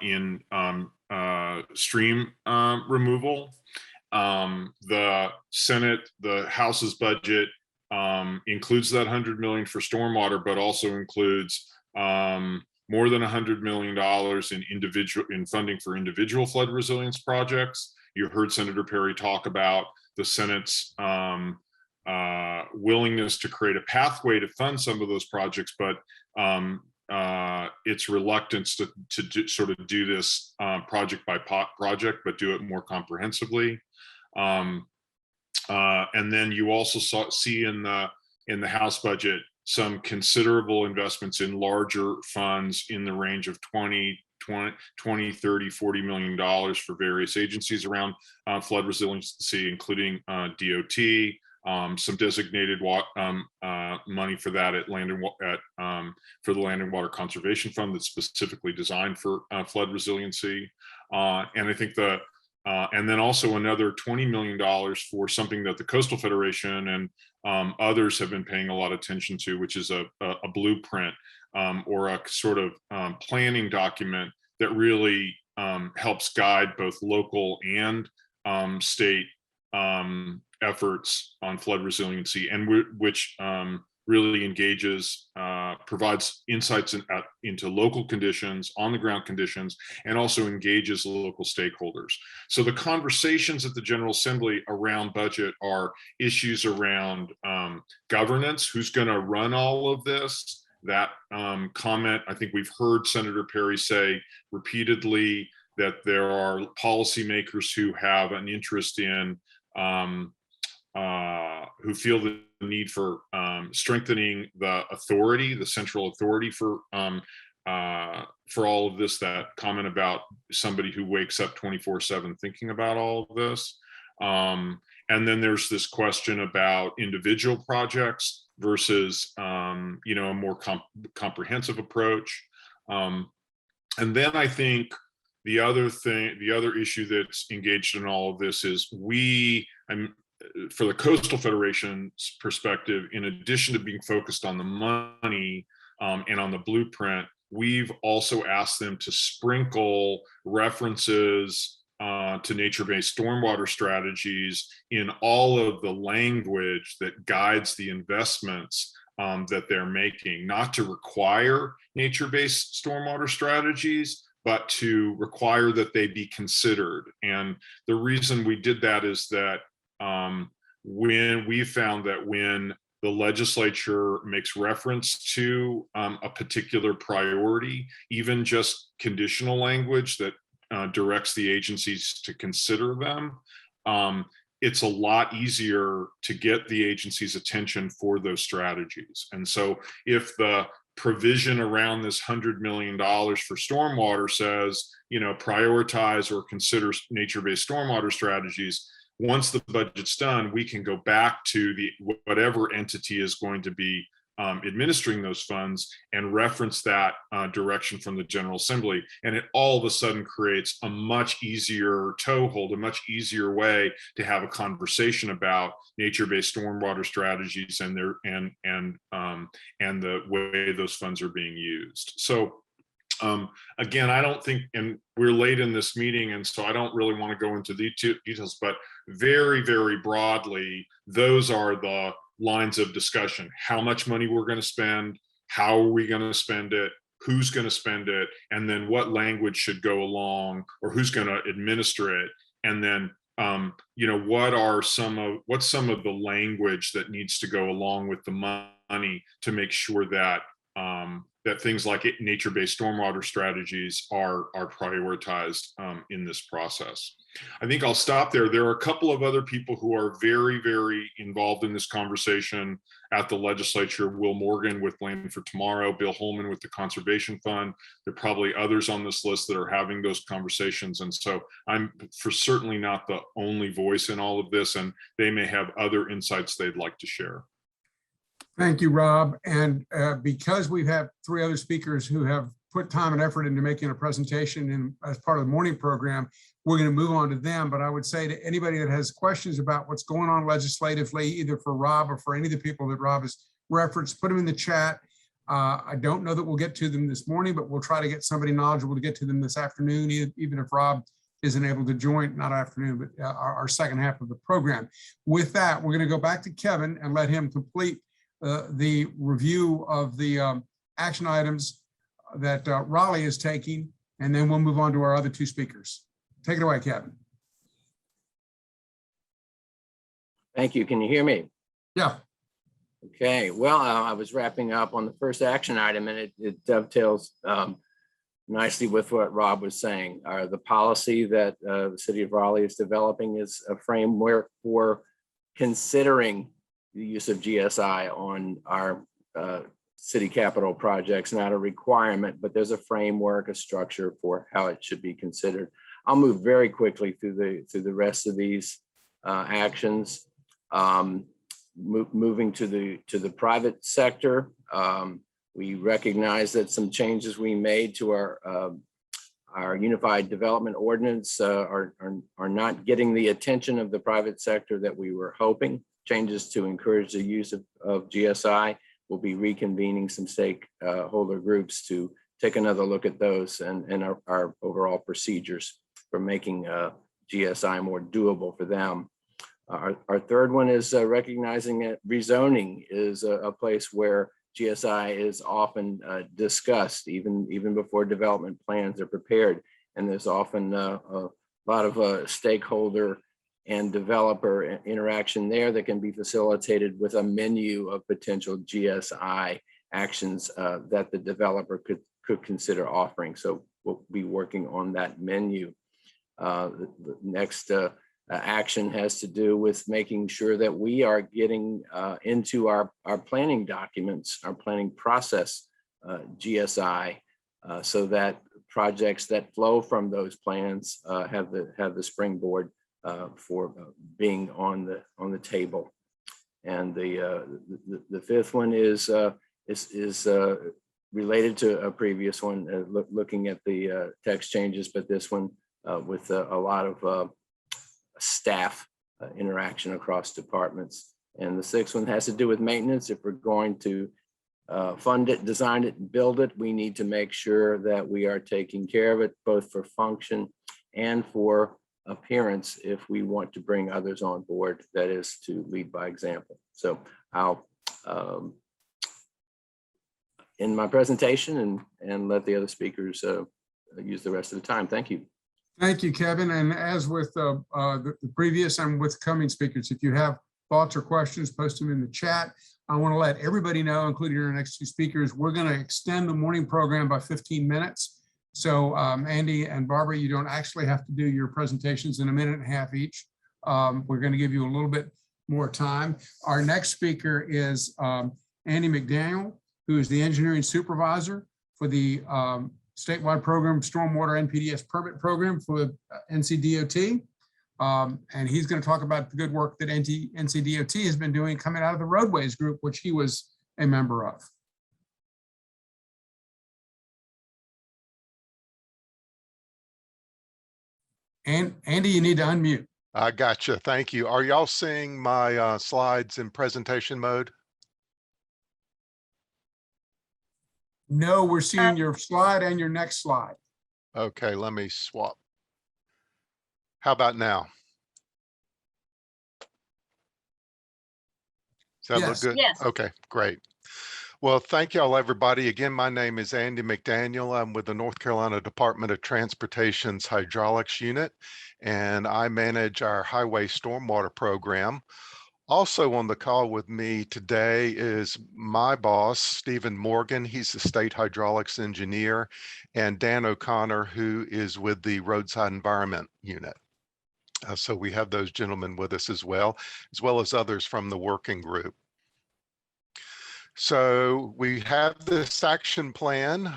in stream removal. The House's budget includes that $100 million for stormwater, but also includes more than $100 million in funding for individual flood resilience projects. You heard Senator Perry talk about the Senate's willingness to create a pathway to fund some of those projects, but its reluctance to sort of do this project by project, but do it more comprehensively. And then you also see in the House budget some considerable investments in larger funds in the range of 20, 30, $40 million for various agencies around flood resiliency, including DOT, some designated money for that at for the Land and Water Conservation Fund that's specifically designed for flood resiliency. And I think and then also another $20 million for something that the Coastal Federation and others have been paying a lot of attention to, which is a blueprint or a sort of planning document that really helps guide both local and state efforts on flood resiliency, and which really engages, provides insights into local conditions, on the ground conditions, and also engages local stakeholders. So the conversations at the General Assembly around budget are issues around governance, who's going to run all of this, that comment. I think we've heard Senator Perry say repeatedly that there are policymakers who have an interest in, who feel the need for strengthening the authority, the central authority for all of this. That comment about somebody who wakes up 24/7 thinking about all of this. And then there's this question about individual projects versus, you know, a more comprehensive approach. And then I think the other issue that's engaged in all of this is for the Coastal Federation's perspective, in addition to being focused on the money and on the blueprint, we've also asked them to sprinkle references to nature-based stormwater strategies in all of the language that guides the investments that they're making, not to require nature-based stormwater strategies, but to require that they be considered. And the reason we did that is that when we found that when the legislature makes reference to a particular priority, even just conditional language that directs the agencies to consider them, it's a lot easier to get the agency's attention for those strategies. And so if the provision around this $100 million for stormwater says, you know, prioritize or consider nature-based stormwater strategies, once the budget's done, we can go back to whatever entity is going to be administering those funds and reference that direction from the General Assembly. And it all of a sudden creates a much easier toehold, a much easier way to have a conversation about nature-based stormwater strategies and the way those funds are being used. So again, I don't think, and we're late in this meeting, and so I don't really want to go into the details, but very, very broadly, those are the lines of discussion: how much money we're going to spend, how are we going to spend it, who's going to spend it, and then what language should go along, or who's going to administer it, and then you know, what's some of the language that needs to go along with the money to make sure that that things like nature-based stormwater strategies are prioritized in this process. I think I'll stop there. There are a couple of other people who are very, very involved in this conversation at the legislature: Will Morgan with Land for Tomorrow, Bill Holman with the Conservation Fund. There are probably others on this list that are having those conversations. And so I'm certainly not the only voice in all of this, and they may have other insights they'd like to share. Thank you, Rob. And because we have three other speakers who have put time and effort into making a presentation as part of the morning program, we're going to move on to them. But I would say to anybody that has questions about what's going on legislatively, either for Rob or for any of the people that Rob has referenced, put them in the chat. I don't know that we'll get to them this morning, but we'll try to get somebody knowledgeable to get to them this afternoon, even if Rob isn't able to join, not afternoon, but our second half of the program. With that, we're going to go back to Kevin and let him complete the review of the action items that Raleigh is taking, and then we'll move on to our other two speakers. Take it away, Kevin. Thank you. Can you hear me? Yeah. Okay. Well, I was wrapping up on the first action item, and it dovetails nicely with what Rob was saying. The policy that the city of Raleigh is developing is a framework for considering the use of GSI on our city capital projects, not a requirement, but there's a framework, a structure for how it should be considered. I'll move very quickly through the rest of these actions. Moving to the private sector, we recognize that some changes we made to our Unified Development Ordinance are not getting the attention of the private sector that we were hoping. Changes to encourage the use of GSI. We'll be reconvening some stakeholder groups to take another look at those and our overall procedures for making GSI more doable for them. Our third one is recognizing that rezoning is a place where GSI is often discussed, even before development plans are prepared. And there's often a lot of stakeholder and developer interaction there that can be facilitated with a menu of potential GSI actions that the developer could consider offering. So we'll be working on that menu. The next action has to do with making sure that we are getting into our planning documents, our planning process, GSI, so that projects that flow from those plans have the springboard for being on the table. And the fifth one is related to a previous one, looking at the text changes, but this one with a lot of staff interaction across departments. And the sixth one has to do with maintenance. If we're going to fund it, design it, and build it, we need to make sure that we are taking care of it, both for function and for appearance, if we want to bring others on board, that is to lead by example. So I'll end my presentation and let the other speakers use the rest of the time. Thank you. Thank you, Kevin. And as with the previous and with coming speakers, if you have thoughts or questions, post them in the chat. I want to let everybody know, including our next two speakers, we're going to extend the morning program by 15 minutes. So Andy and Barbara, you don't actually have to do your presentations in a minute and a half each. We're going to give you a little bit more time. Our next speaker is Andy McDaniel, who is the engineering supervisor for the statewide program, Stormwater NPDES permit program for NCDOT. And he's going to talk about the good work that NCDOT has been doing coming out of the roadways group, which he was a member of. And Andy, you need to unmute. I gotcha. Thank you. Are y'all seeing my slides in presentation mode? No, we're seeing your slide and your next slide. Okay, let me swap. How about now? Does that Yes. look good? Yes. Okay, great. Well, thank y'all, everybody. Again, my name is Andy McDaniel. I'm with the North Carolina Department of Transportation's Hydraulics Unit, and I manage our highway stormwater program. Also on the call with me today is my boss, Stephen Morgan. He's the state hydraulics engineer, and Dan O'Connor, who is with the Roadside Environment Unit. So we have those gentlemen with us as well as others from the working group. So we have this action plan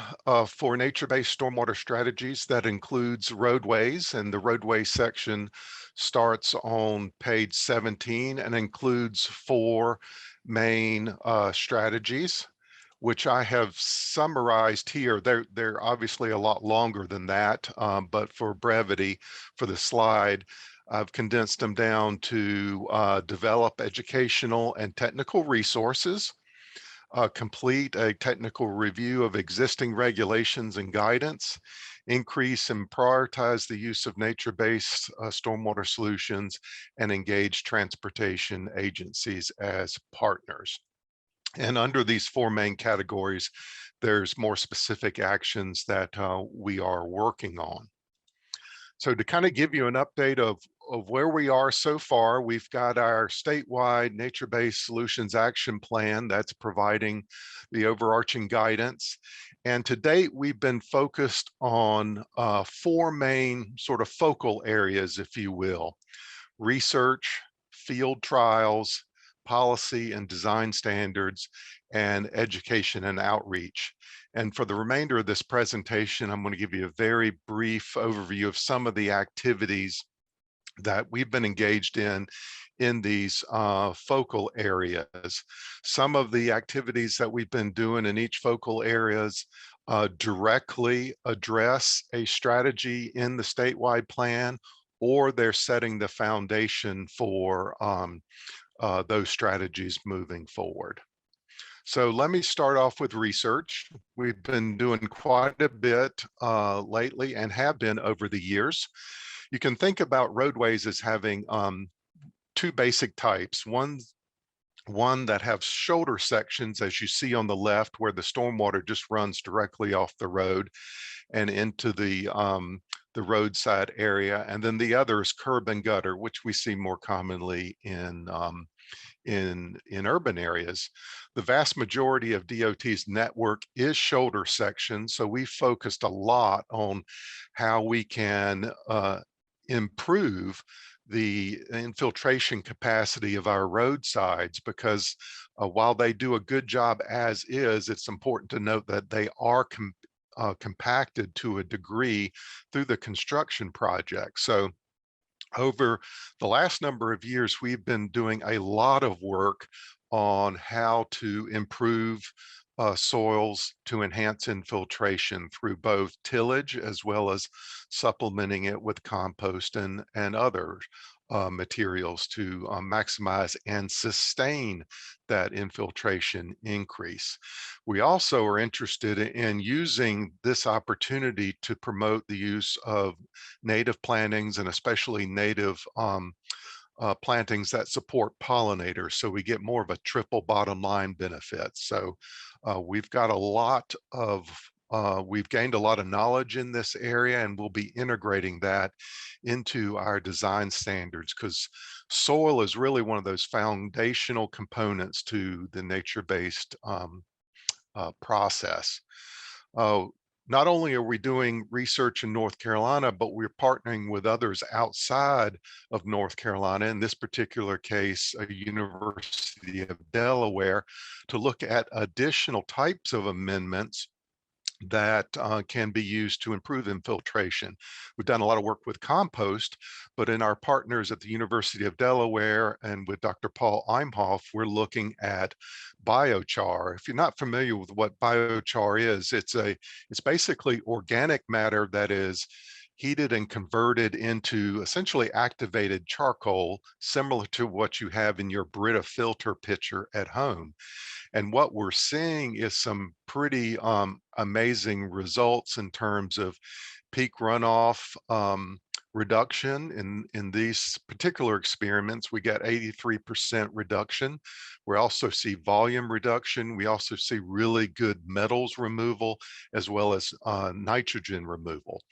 for nature-based stormwater strategies that includes roadways, and the roadway section starts on page 17 and includes 4 main strategies, which I have summarized here. They're obviously a lot longer than that, but for brevity for the slide, I've condensed them down to develop educational and technical resources, complete a technical review of existing regulations and guidance, increase and prioritize the use of nature-based stormwater solutions, and engage transportation agencies as partners. And under these 4 main categories, there's more specific actions that we are working on. So to kind of give you an update of where we are so far, we've got our statewide nature-based solutions action plan that's providing the overarching guidance. And to date, we've been focused on 4 main sort of focal areas, if you will: research, field trials, policy and design standards, and education and outreach. And for the remainder of this presentation, I'm going to give you a very brief overview of some of the activities that we've been engaged in these focal areas. Some of the activities that we've been doing in each focal areas directly address a strategy in the statewide plan, or they're setting the foundation for those strategies moving forward. So let me start off with research. We've been doing quite a bit lately and have been over the years. You can think about roadways as having 2 basic types. One that have shoulder sections, as you see on the left, where the stormwater just runs directly off the road and into the roadside area. And then the other is curb and gutter, which we see more commonly in in urban areas. The vast majority of DOT's network is shoulder sections, so we focused a lot on how we can improve the infiltration capacity of our roadsides, because while they do a good job as is, it's important to note that they are compacted to a degree through the construction project. So over the last number of years, we've been doing a lot of work on how to improve soils to enhance infiltration through both tillage as well as supplementing it with compost and other materials to maximize and sustain that infiltration increase. We also are interested in using this opportunity to promote the use of native plantings, and especially native plantings that support pollinators, so we get more of a triple bottom line benefit. So we've got a lot of we've gained a lot of knowledge in this area, and we'll be integrating that into our design standards, because soil is really one of those foundational components to the nature-based process. Not only are we doing research in North Carolina, but we're partnering with others outside of North Carolina, in this particular case, a University of Delaware, to look at additional types of amendments that can be used to improve infiltration. We've done a lot of work with compost, but in our partners at the University of Delaware and with Dr. Paul Imhoff, we're looking at biochar. If you're not familiar with what biochar is, it's basically organic matter that is heated and converted into essentially activated charcoal, similar to what you have in your Brita filter pitcher at home. And what we're seeing is some pretty amazing results in terms of peak runoff reduction. In these particular experiments, we get 83% reduction. We also see volume reduction. We also see really good metals removal, as well as nitrogen removal.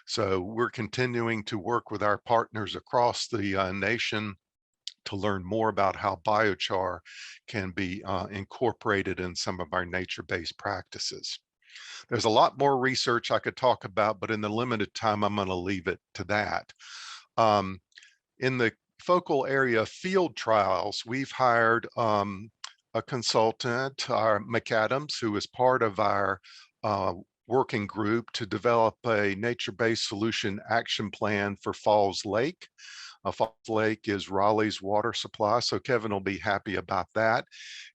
So we're continuing to work with our partners across the nation to learn more about how biochar can be incorporated in some of our nature-based practices. There's a lot more research I could talk about, but in the limited time, I'm going to leave it to that. In the focal area field trials, we've hired a consultant, McAdams, who is part of our working group to develop a nature-based solution action plan for Falls Lake. Falls Lake is Raleigh's water supply, so Kevin will be happy about that.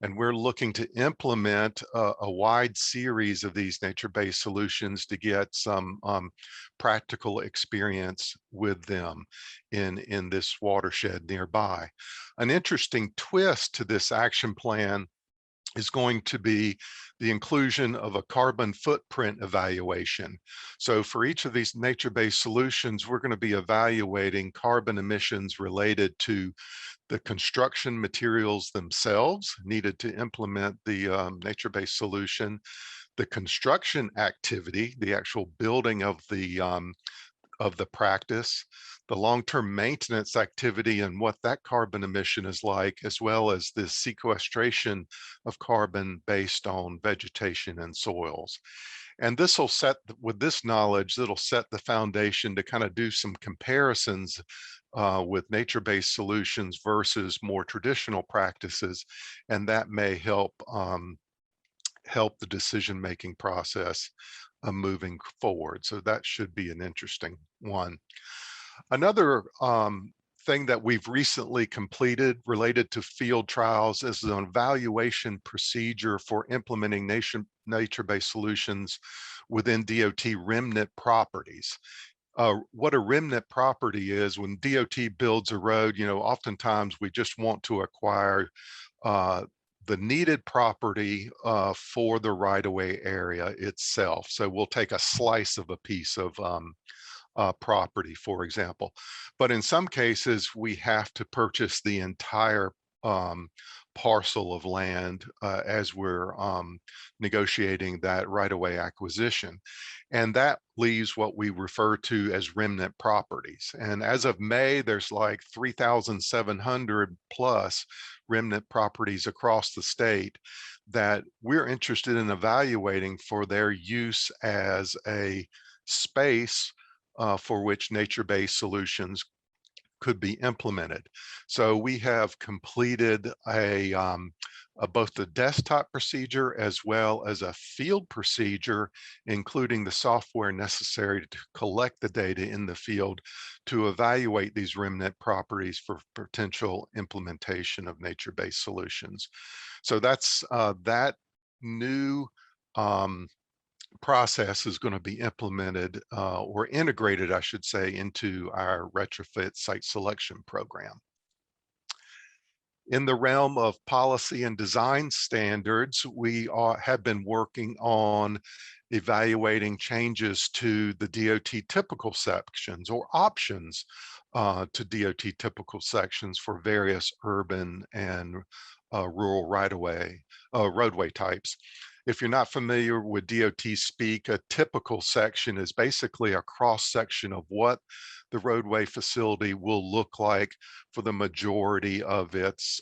And we're looking to implement a wide series of these nature-based solutions to get some practical experience with them in this watershed nearby. An interesting twist to this action plan is going to be the inclusion of a carbon footprint evaluation. So for each of these nature-based solutions, we're going to be evaluating carbon emissions related to the construction materials themselves needed to implement the nature-based solution, the construction activity, the actual building of the practice, the long-term maintenance activity and what that carbon emission is like, as well as the sequestration of carbon based on vegetation and soils. And this will set, with this knowledge, that'll set the foundation to kind of do some comparisons with nature-based solutions versus more traditional practices, and that may help help the decision-making process moving forward. So that should be an interesting one. Another thing that we've recently completed related to field trials is an evaluation procedure for implementing nature-based solutions within DOT remnant properties. What a remnant property is, when DOT builds a road, oftentimes we just want to acquire the needed property for the right-of-way area itself. So we'll take a slice of a piece of property, for example. But in some cases, we have to purchase the entire parcel of land as we're negotiating that right-of-way acquisition. And that leaves what we refer to as remnant properties. And as of May, there's like 3,700 plus remnant properties across the state that we're interested in evaluating for their use as a space for which nature-based solutions could be implemented. So we have completed both the desktop procedure as well as a field procedure, including the software necessary to collect the data in the field to evaluate these remnant properties for potential implementation of nature-based solutions. So that's that new process is going to be implemented or integrated, I should say, into our retrofit site selection program. In the realm of policy and design standards, we have been working on evaluating changes to the DOT typical sections or options to DOT typical sections for various urban and rural roadway types. If you're not familiar with DOT speak, a typical section is basically a cross section of what the roadway facility will look like for the majority of its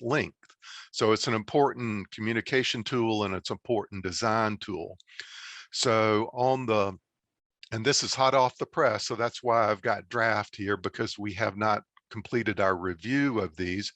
length. So it's an important communication tool and it's an important design tool. So and this is hot off the press, so that's why I've got draft here, because we have not completed our review of these.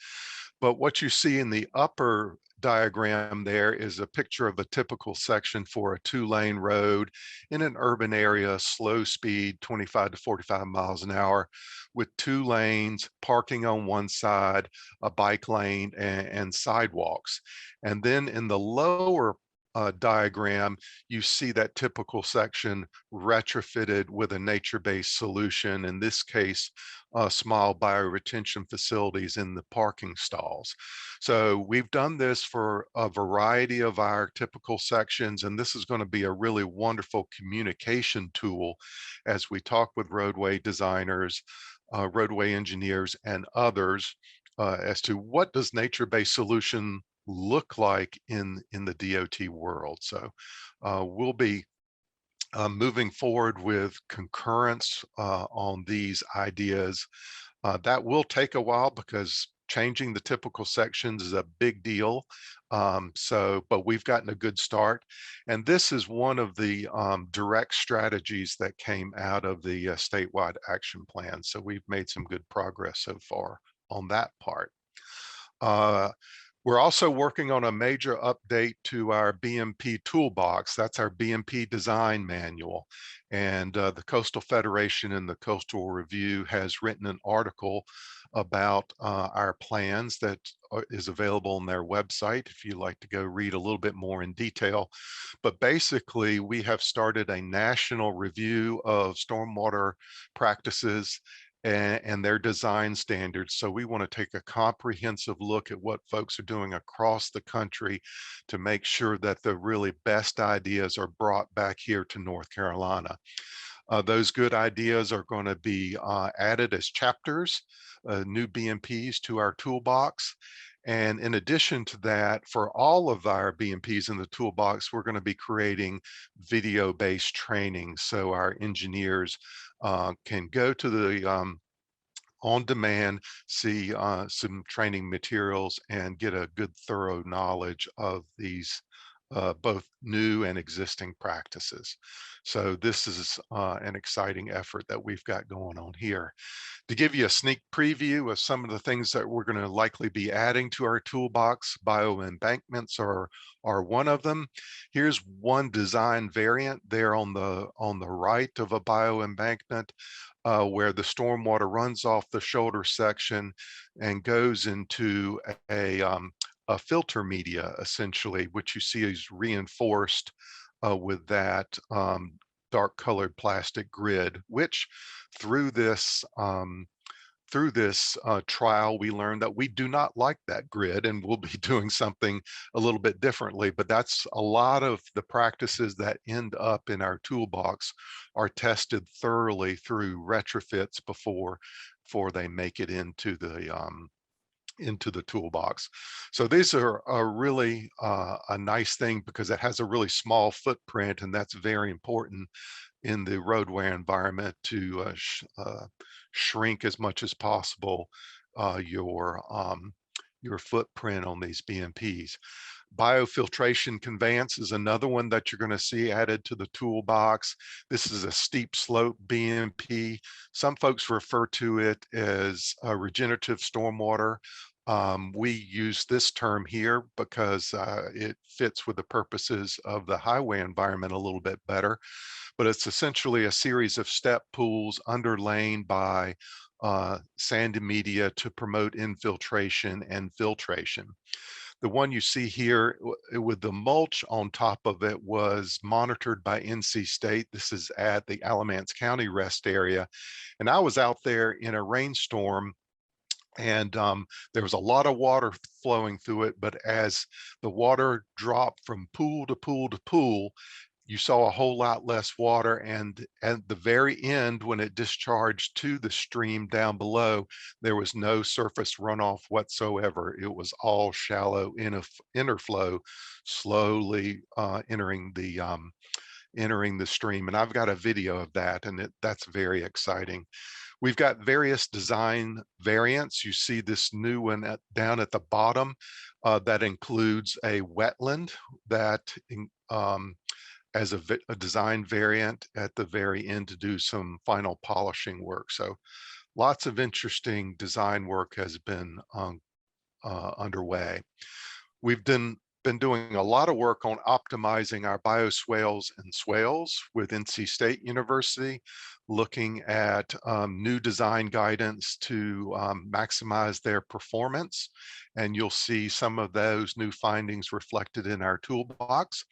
But what you see in the upper diagram there is a picture of a typical section for a 2-lane road in an urban area, slow speed, 25 to 45 miles an hour, with 2 lanes, parking on one side, a bike lane, and sidewalks. And then in the lower diagram, you see that typical section retrofitted with a nature-based solution, in this case, small bioretention facilities in the parking stalls. So we've done this for a variety of our typical sections, and this is going to be a really wonderful communication tool as we talk with roadway designers, roadway engineers, and others as to what does nature-based solution look like in the DOT world. So we'll be moving forward with concurrence on these ideas. That will take a while because changing the typical sections is a big deal. But we've gotten a good start. And this is one of the direct strategies that came out of the statewide action plan. So we've made some good progress so far on that part. We're also working on a major update to our BMP toolbox. That's our BMP design manual. And the Coastal Federation and the Coastal Review has written an article about our plans that is available on their website if you'd like to go read a little bit more in detail. But basically, we have started a national review of stormwater practices and their design standards. So we want to take a comprehensive look at what folks are doing across the country to make sure that the really best ideas are brought back here to North Carolina. Those good ideas are going to be added as chapters, new BMPs to our toolbox. And in addition to that, for all of our BMPs in the toolbox, we're going to be creating video-based training. So our engineers can go to the on demand, see some training materials and get a good thorough knowledge of these both new and existing practices. So this is an exciting effort that we've got going on here. To give you a sneak preview of some of the things that we're going to likely be adding to our toolbox, embankments are one of them. Here's one design variant there on the right of a embankment, where the stormwater runs off the shoulder section and goes into a filter media, essentially, which you see is reinforced with that dark colored plastic grid, which through this trial, we learned that we do not like that grid, and we'll be doing something a little bit differently. But that's a lot of the practices that end up in our toolbox are tested thoroughly through retrofits before before they make it into the toolbox. So these are really a nice thing because it has a really small footprint, and that's very important in the roadway environment to shrink as much as possible your footprint on these BMPs. Biofiltration conveyance is another one that you're going to see added to the toolbox. This is a steep slope BMP. Some folks refer to it as regenerative stormwater. We use this term here because it fits with the purposes of the highway environment a little bit better, but it's essentially a series of step pools underlain by sandy media to promote infiltration and filtration. The one you see here with the mulch on top of it was monitored by NC State. This is at the Alamance County rest area. And I was out there in a rainstorm, and there was a lot of water flowing through it. But as the water dropped from pool to pool to pool, you saw a whole lot less water, and at the very end, when it discharged to the stream down below, there was no surface runoff whatsoever. It was all shallow interflow, slowly entering the stream. And I've got a video of that, and that's very exciting. We've got various design variants. You see this new one down at the bottom that includes a wetland that as a design variant at the very end to do some final polishing work. So lots of interesting design work has been underway. We've been doing a lot of work on optimizing our bioswales and swales with NC State University, looking at new design guidance to maximize their performance. And you'll see some of those new findings reflected in our toolbox.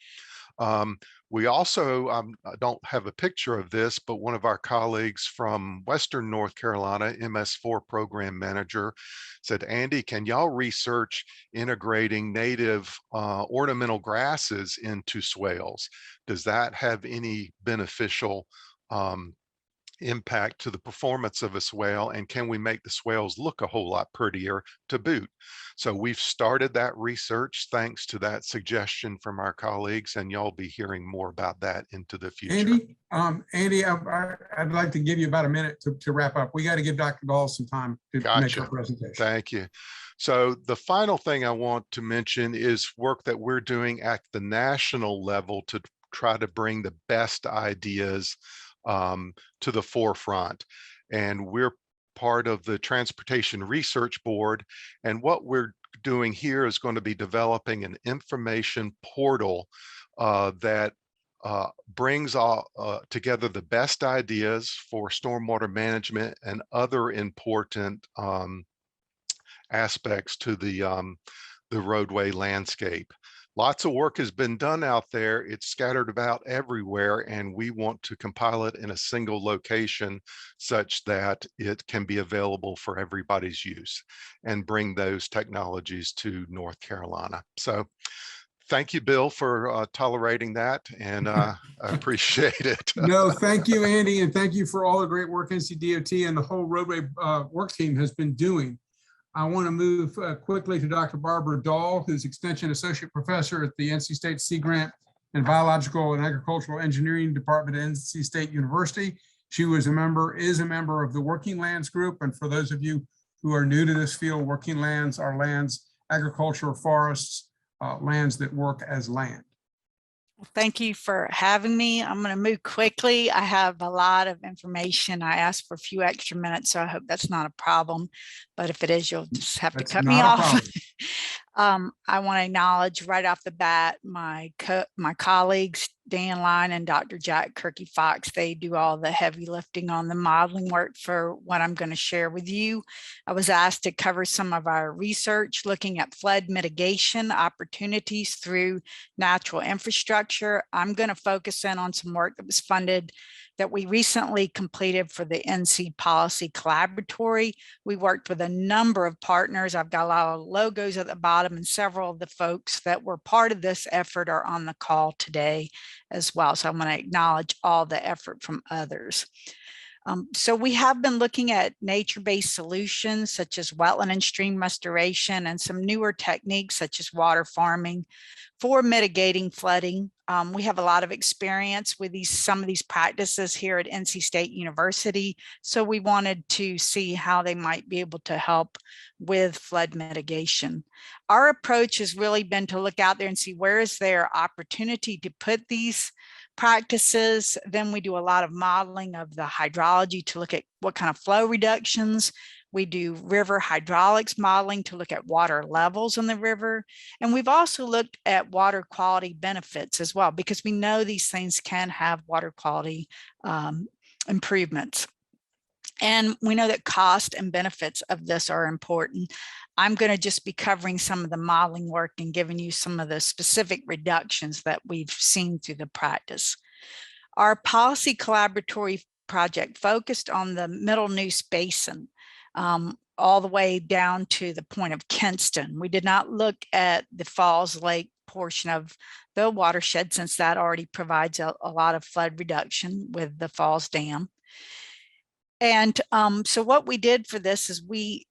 We also, I don't have a picture of this, but one of our colleagues from Western North Carolina, MS4 program manager, said, Andy, can y'all research integrating native ornamental grasses into swales? Does that have any beneficial impact to the performance of a swale, and can we make the swales look a whole lot prettier to boot? So we've started that research thanks to that suggestion from our colleagues, and y'all be hearing more about that into the future. Andy, I'd like to give you about a minute to wrap up. We got to give Dr. Dahl some time to make our presentation. Thank you. So the final thing I want to mention is work that we're doing at the national level to try to bring the best ideas to the forefront. And we're part of the Transportation Research Board. And what we're doing here is going to be developing an information portal that brings together the best ideas for stormwater management and other important aspects to the roadway landscape. Lots of work has been done out there. It's scattered about everywhere, and we want to compile it in a single location such that it can be available for everybody's use and bring those technologies to North Carolina. So thank you, Bill, for tolerating that, and I appreciate it. No, thank you, Andy, and thank you for all the great work NCDOT and the whole roadway work team has been doing. I want to move quickly to Dr. Barbara Dahl, who's Extension Associate Professor at the NC State Sea Grant and Biological and Agricultural Engineering Department at NC State University. She is a member of the Working Lands Group. And for those of you who are new to this field, working lands are lands, agricultural forests, lands that work as land. Thank you for having me. I'm going to move quickly. I have a lot of information. I asked for a few extra minutes, so I hope that's not a problem. But if it is, you'll just have to cut me off. I want to acknowledge right off the bat my colleagues, Dan Line and Dr. Jack Kirky Fox. They do all the heavy lifting on the modeling work for what I'm going to share with you. I was asked to cover some of our research looking at flood mitigation opportunities through natural infrastructure. I'm going to focus in on some work that was funded that we recently completed for the NC Policy Collaboratory. We worked with a number of partners. I've got a lot of logos at the bottom, and several of the folks that were part of this effort are on the call today as well. So I'm going to acknowledge all the effort from others. So we have been looking at nature-based solutions such as wetland and stream restoration and some newer techniques such as water farming for mitigating flooding. We have a lot of experience with some of these practices here at NC State University. So we wanted to see how they might be able to help with flood mitigation. Our approach has really been to look out there and see where is there opportunity to put these practices. Then we do a lot of modeling of the hydrology to look at what kind of flow reductions. We do river hydraulics modeling to look at water levels in the river. And we've also looked at water quality benefits as well, because we know these things can have water quality improvements. And we know that cost and benefits of this are important. I'm going to just be covering some of the modeling work and giving you some of the specific reductions that we've seen through the practice. Our policy collaboratory project focused on the Middle Neuse Basin, all the way down to the point of Kinston. We did not look at the Falls Lake portion of the watershed, since that already provides a lot of flood reduction with the Falls Dam. And so what we did for this is we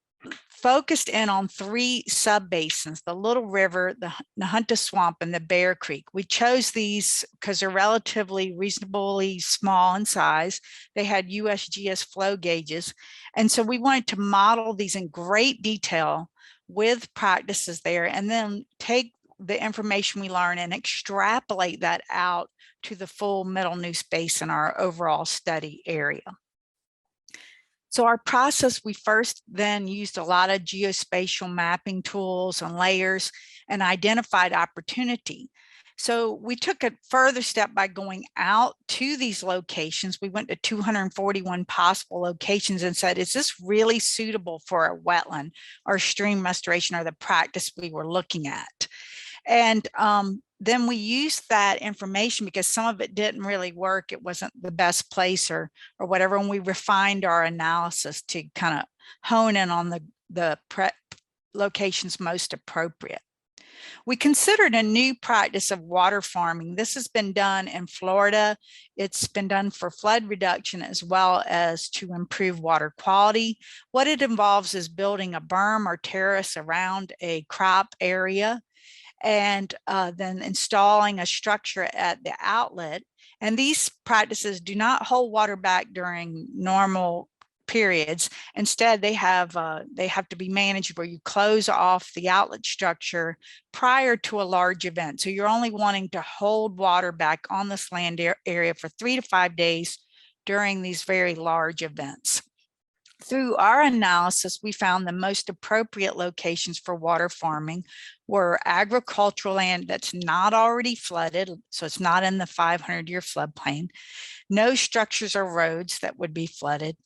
focused in on 3 sub-basins: the Little River, the Nahunta Swamp, and the Bear Creek. We chose these because they're relatively reasonably small in size. They had USGS flow gauges. And so we wanted to model these in great detail with practices there, and then take the information we learn and extrapolate that out to the full Middle Neuse Basin, our overall study area. So our process, we first then used a lot of geospatial mapping tools and layers and identified opportunity. So we took a further step by going out to these locations. We went to 241 possible locations and said, is this really suitable for a wetland or stream restoration, or the practice we were looking at? And then we used that information, because some of it didn't really work. It wasn't the best place or whatever. And we refined our analysis to kind of hone in on the locations most appropriate. We considered a new practice of water farming. This has been done in Florida. It's been done for flood reduction as well as to improve water quality. What it involves is building a berm or terrace around a crop area, and then installing a structure at the outlet. And these practices do not hold water back during normal periods. Instead, they have to be managed where you close off the outlet structure prior to a large event. So you're only wanting to hold water back on this land area for 3 to 5 days during these very large events. Through our analysis, we found the most appropriate locations for water farming were agricultural land that's not already flooded, so it's not in the 500-year floodplain, no structures or roads that would be flooded,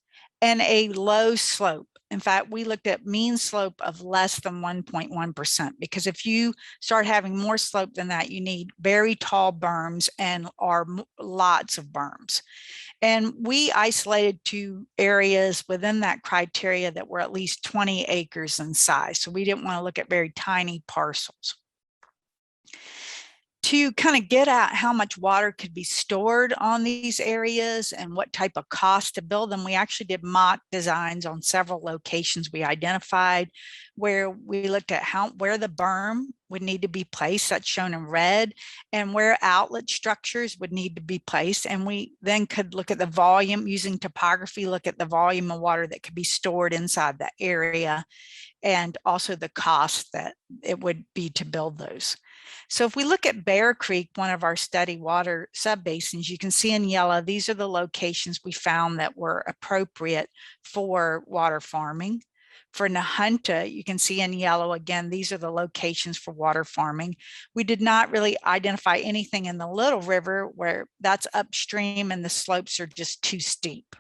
and a low slope. In fact, we looked at mean slope of less than 1.1%, because if you start having more slope than that, you need very tall berms and lots of berms. And we isolated 2 areas within that criteria that were at least 20 acres in size. So we didn't want to look at very tiny parcels. To kind of get at how much water could be stored on these areas and what type of cost to build them, we actually did mock designs on several locations we identified, where we looked at where the berm would need to be placed, that's shown in red, and where outlet structures would need to be placed. And we then could look at the volume using topography, look at the volume of water that could be stored inside that area, and also the cost that it would be to build those. So if we look at Bear Creek, one of our study water subbasins, you can see in yellow, these are the locations we found that were appropriate for water farming. For Nahunta, you can see in yellow, again, these are the locations for water farming. We did not really identify anything in the Little River, where that's upstream and the slopes are just too steep.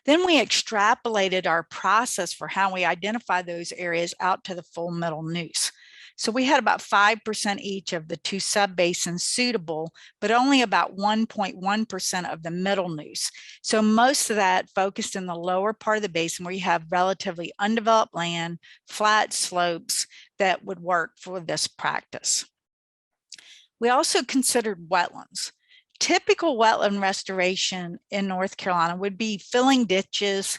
Then we extrapolated our process for how we identify those areas out to the full Middle Neuse. So we had about 5% each of the 2 subbasins suitable, but only about 1.1% of the Middle Neuse. So most of that focused in the lower part of the basin, where you have relatively undeveloped land, flat slopes that would work for this practice. We also considered wetlands. typical wetland restoration in North Carolina would be filling ditches,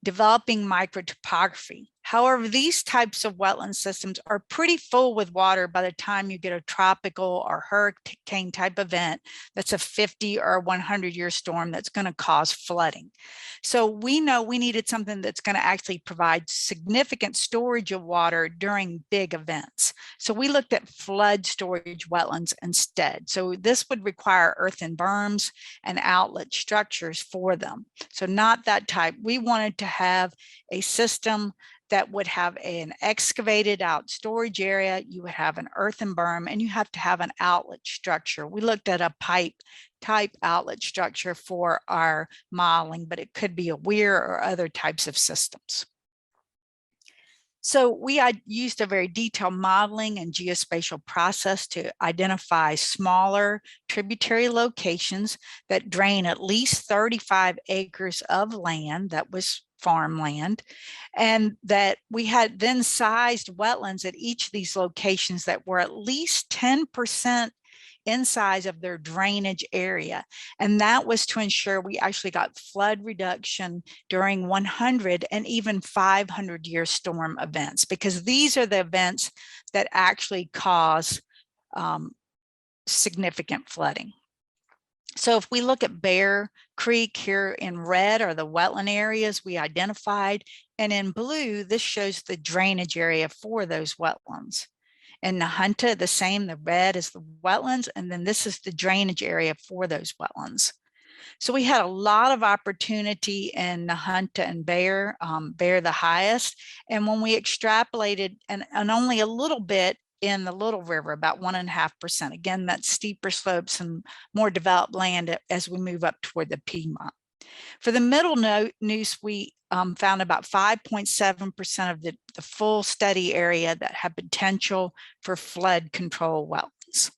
developing microtopography. However, these types of wetland systems are pretty full with water by the time you get a tropical or hurricane type event that's a 50 or 100-year storm that's going to cause flooding. So we know we needed something that's going to actually provide significant storage of water during big events. So we looked at flood storage wetlands instead. So this would require earthen berms and outlet structures for them. So not that type. We wanted to have a system that would have an excavated out storage area, you would have an earthen berm, and you have to have an outlet structure. We looked at a pipe type outlet structure for our modeling, but it could be a weir or other types of systems. So we used a very detailed modeling and geospatial process to identify smaller tributary locations that drain at least 35 acres of land that was farmland, and that we had then sized wetlands at each of these locations that were at least 10% in size of their drainage area. And that was to ensure we actually got flood reduction during 100 and even 500-year storm events, because these are the events that actually cause significant flooding. So if we look at Bear Creek here in red are the wetland areas we identified, and in blue, this shows the drainage area for those wetlands. In Nahunta, the same, the red is the wetlands, and then this is the drainage area for those wetlands. So we had a lot of opportunity in Nahunta and Bear, Bear the highest. And when we extrapolated, and only a little bit in the Little River, about 1.5%. Again, that's steeper slopes and more developed land as we move up toward the Piedmont. For the Middle Neuse, we found about 5.7% of the full study area that had potential for flood control wetlands.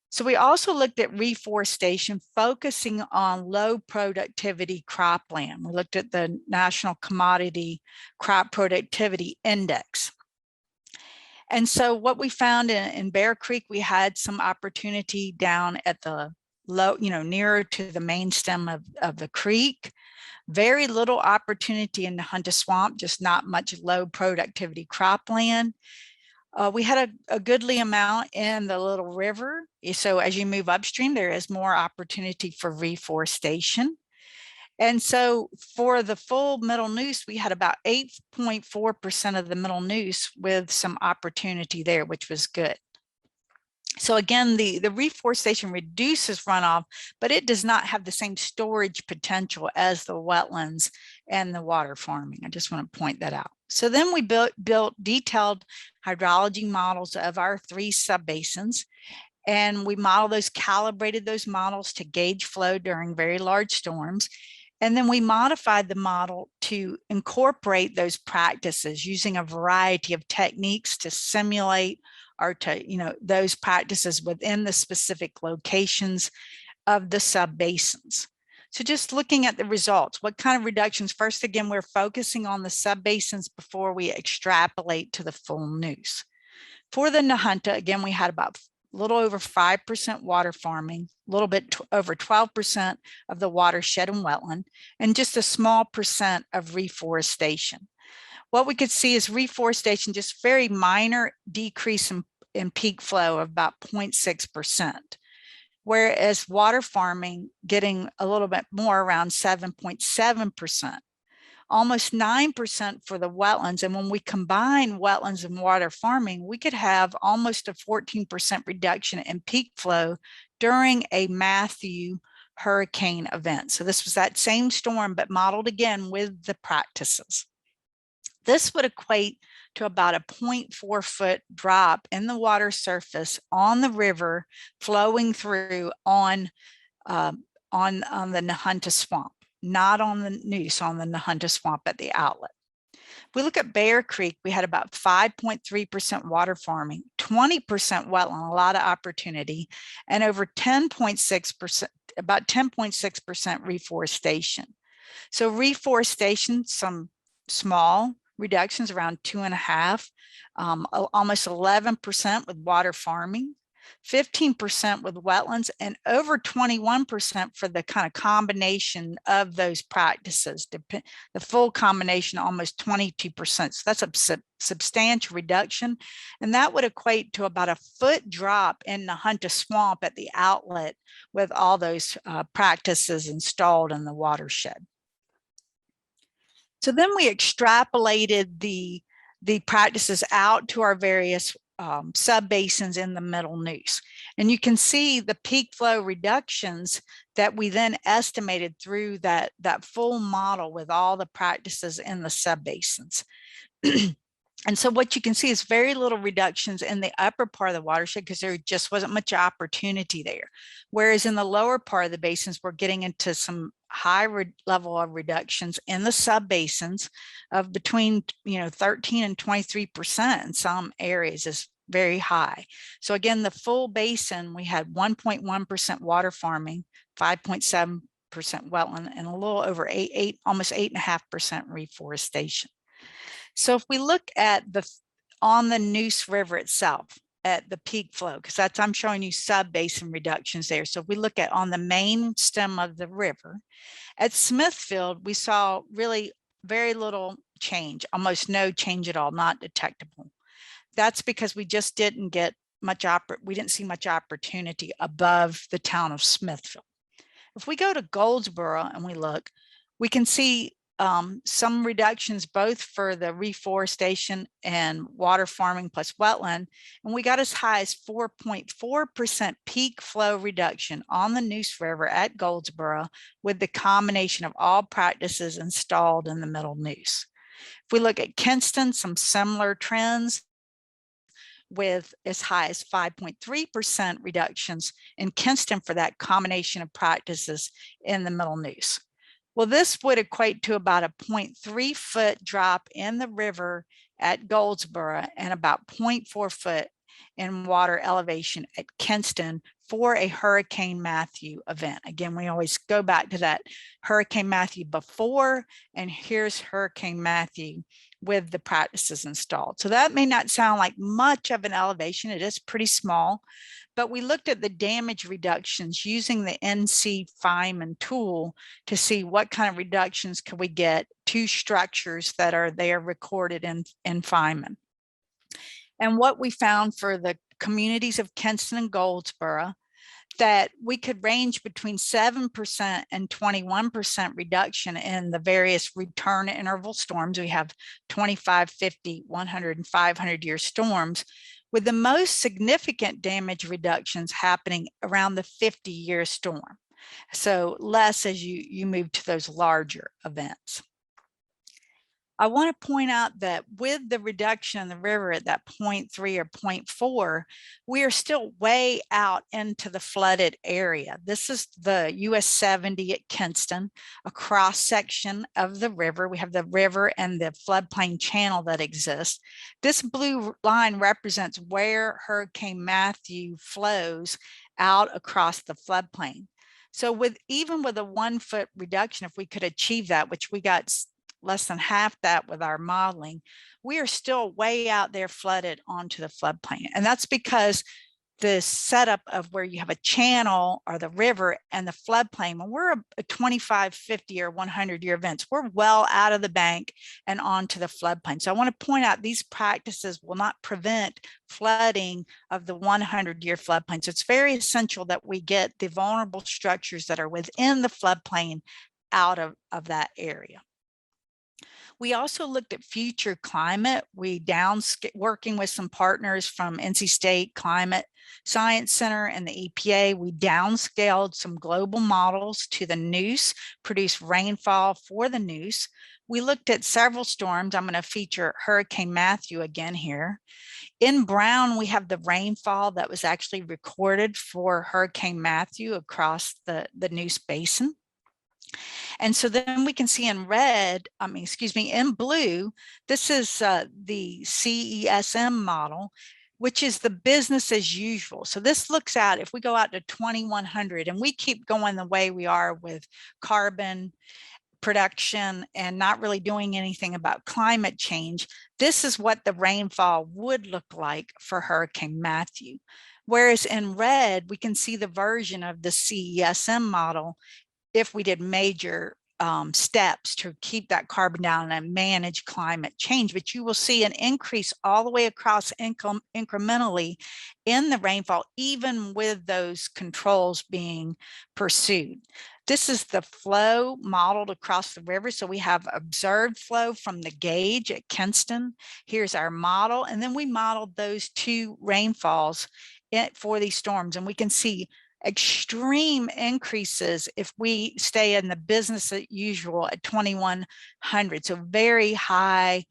So we also looked at reforestation, focusing on low productivity cropland. We looked at the National Commodity Crop Productivity Index. And so what we found in Bear Creek, we had some opportunity down at the low, nearer to the main stem of the creek. Very little opportunity in the Nahunta Swamp, just not much low productivity cropland. We had a goodly amount in the Little River. So as you move upstream, there is more opportunity for reforestation. And so for the full Middle Neuse, we had about 8.4% of the Middle Neuse with some opportunity there, which was good. So again, the reforestation reduces runoff, but it does not have the same storage potential as the wetlands and the water farming. I just want to point that out. So then we built detailed hydrology models of our 3 subbasins, and we calibrated those models to gauge flow during very large storms. And then we modified the model to incorporate those practices using a variety of techniques to simulate or to, those practices within the specific locations of the subbasins. So just looking at the results, what kind of reductions? First, again, we're focusing on the subbasins before we extrapolate to the full Neuse. For the Nahunta, again, we had about a little over 5% water farming, a little bit over 12% of the watershed and wetland, and just a small percent of reforestation. What we could see is reforestation, just very minor decrease in peak flow of about 0.6%, whereas water farming getting a little bit more, around 7.7%. Almost 9% for the wetlands. And when we combine wetlands and water farming, we could have almost a 14% reduction in peak flow during a Matthew hurricane event. So this was that same storm, but modeled again with the practices. This would equate to about a 0.4 foot drop in the water surface on the river flowing through on the Nahunta Swamp. Not on the Neuse, on the Nahunta Swamp at the outlet. If we look at Bear Creek, we had about 5.3% water farming, 20% wetland, a lot of opportunity, and over 10.6%, about 10.6% reforestation. So reforestation, some small reductions, around 2.5, almost 11% with water farming. 15% with wetlands, and over 21% for the kind of combination of those practices. The full combination, almost 22%. So that's a substantial reduction. And that would equate to about a foot drop in the Hunter Swamp at the outlet with all those practices installed in the watershed. So then we extrapolated the practices out to our various sub-basins in the middle Neuse. And you can see the peak flow reductions that we then estimated through that full model with all the practices in the sub-basins. And so what you can see is very little reductions in the upper part of the watershed because there just wasn't much opportunity there. Whereas in the lower part of the basins, we're getting into some high level of reductions in the sub-basins of between 13 and 23% in some areas is very high. So again, the full basin, we had 1.1% water farming, 5.7% wetland, and a little over almost 8.5% reforestation. So if we look at on the Neuse River itself, at the peak flow, because I'm showing you sub-basin reductions there. So if we look at on the main stem of the river, at Smithfield, we saw really very little change, almost no change at all, not detectable. That's because we just didn't get much, we didn't see much opportunity above the town of Smithfield. If we go to Goldsboro and we look, we can see some reductions both for the reforestation and water farming plus wetland, and we got as high as 4.4% peak flow reduction on the Neuse River at Goldsboro with the combination of all practices installed in the middle Neuse. If we look at Kinston, some similar trends with as high as 5.3% reductions in Kinston for that combination of practices in the middle Neuse. Well, this would equate to about a 0.3 foot drop in the river at Goldsboro and about 0.4 foot in water elevation at Kinston for a Hurricane Matthew event. Again, we always go back to that Hurricane Matthew before, and here's Hurricane Matthew with the practices installed. So that may not sound like much of an elevation. It is pretty small, but we looked at the damage reductions using the NC Feynman tool to see what kind of reductions could we get to structures that are there recorded in Feynman. And what we found for the communities of Kinston and Goldsboro, that we could range between 7% and 21% reduction in the various return interval storms. We have 25, 50, 100, and 500-year storms, with the most significant damage reductions happening around the 50-year storm. So less as you move to those larger events. I want to point out that with the reduction in the river at that 0.3 or 0.4, we are still way out into the flooded area. This is the US 70 at Kinston, a cross section of the river. We have the river and the floodplain channel that exists. This blue line represents where Hurricane Matthew flows out across the floodplain. So even with a 1 foot reduction, if we could achieve that, which we got less than half that with our modeling, we are still way out there flooded onto the floodplain. And that's because the setup of where you have a channel or the river and the floodplain, when we're a 25, 50 or 100-year events, we're well out of the bank and onto the floodplain. So I want to point out these practices will not prevent flooding of the 100-year floodplain. So it's very essential that we get the vulnerable structures that are within the floodplain out of that area. We also looked at future climate. We working with some partners from NC State Climate Science Center and the EPA, we downscaled some global models to the Neuse, produced rainfall for the Neuse. We looked at several storms. I'm going to feature Hurricane Matthew again here. In brown, we have the rainfall that was actually recorded for Hurricane Matthew across the Neuse Basin. And so then we can see in red, in blue, this is the CESM model, which is the business as usual. So this looks at, if we go out to 2100 and we keep going the way we are with carbon production and not really doing anything about climate change, this is what the rainfall would look like for Hurricane Matthew. Whereas in red, we can see the version of the CESM model if we did major steps to keep that carbon down and manage climate change. But you will see an increase all the way across incrementally in the rainfall, even with those controls being pursued. This is the flow modeled across the river. So we have observed flow from the gauge at Kinston. Here's our model. And then we modeled those two rainfalls for these storms. And we can see extreme increases if we stay in the business as usual at 2100. So very high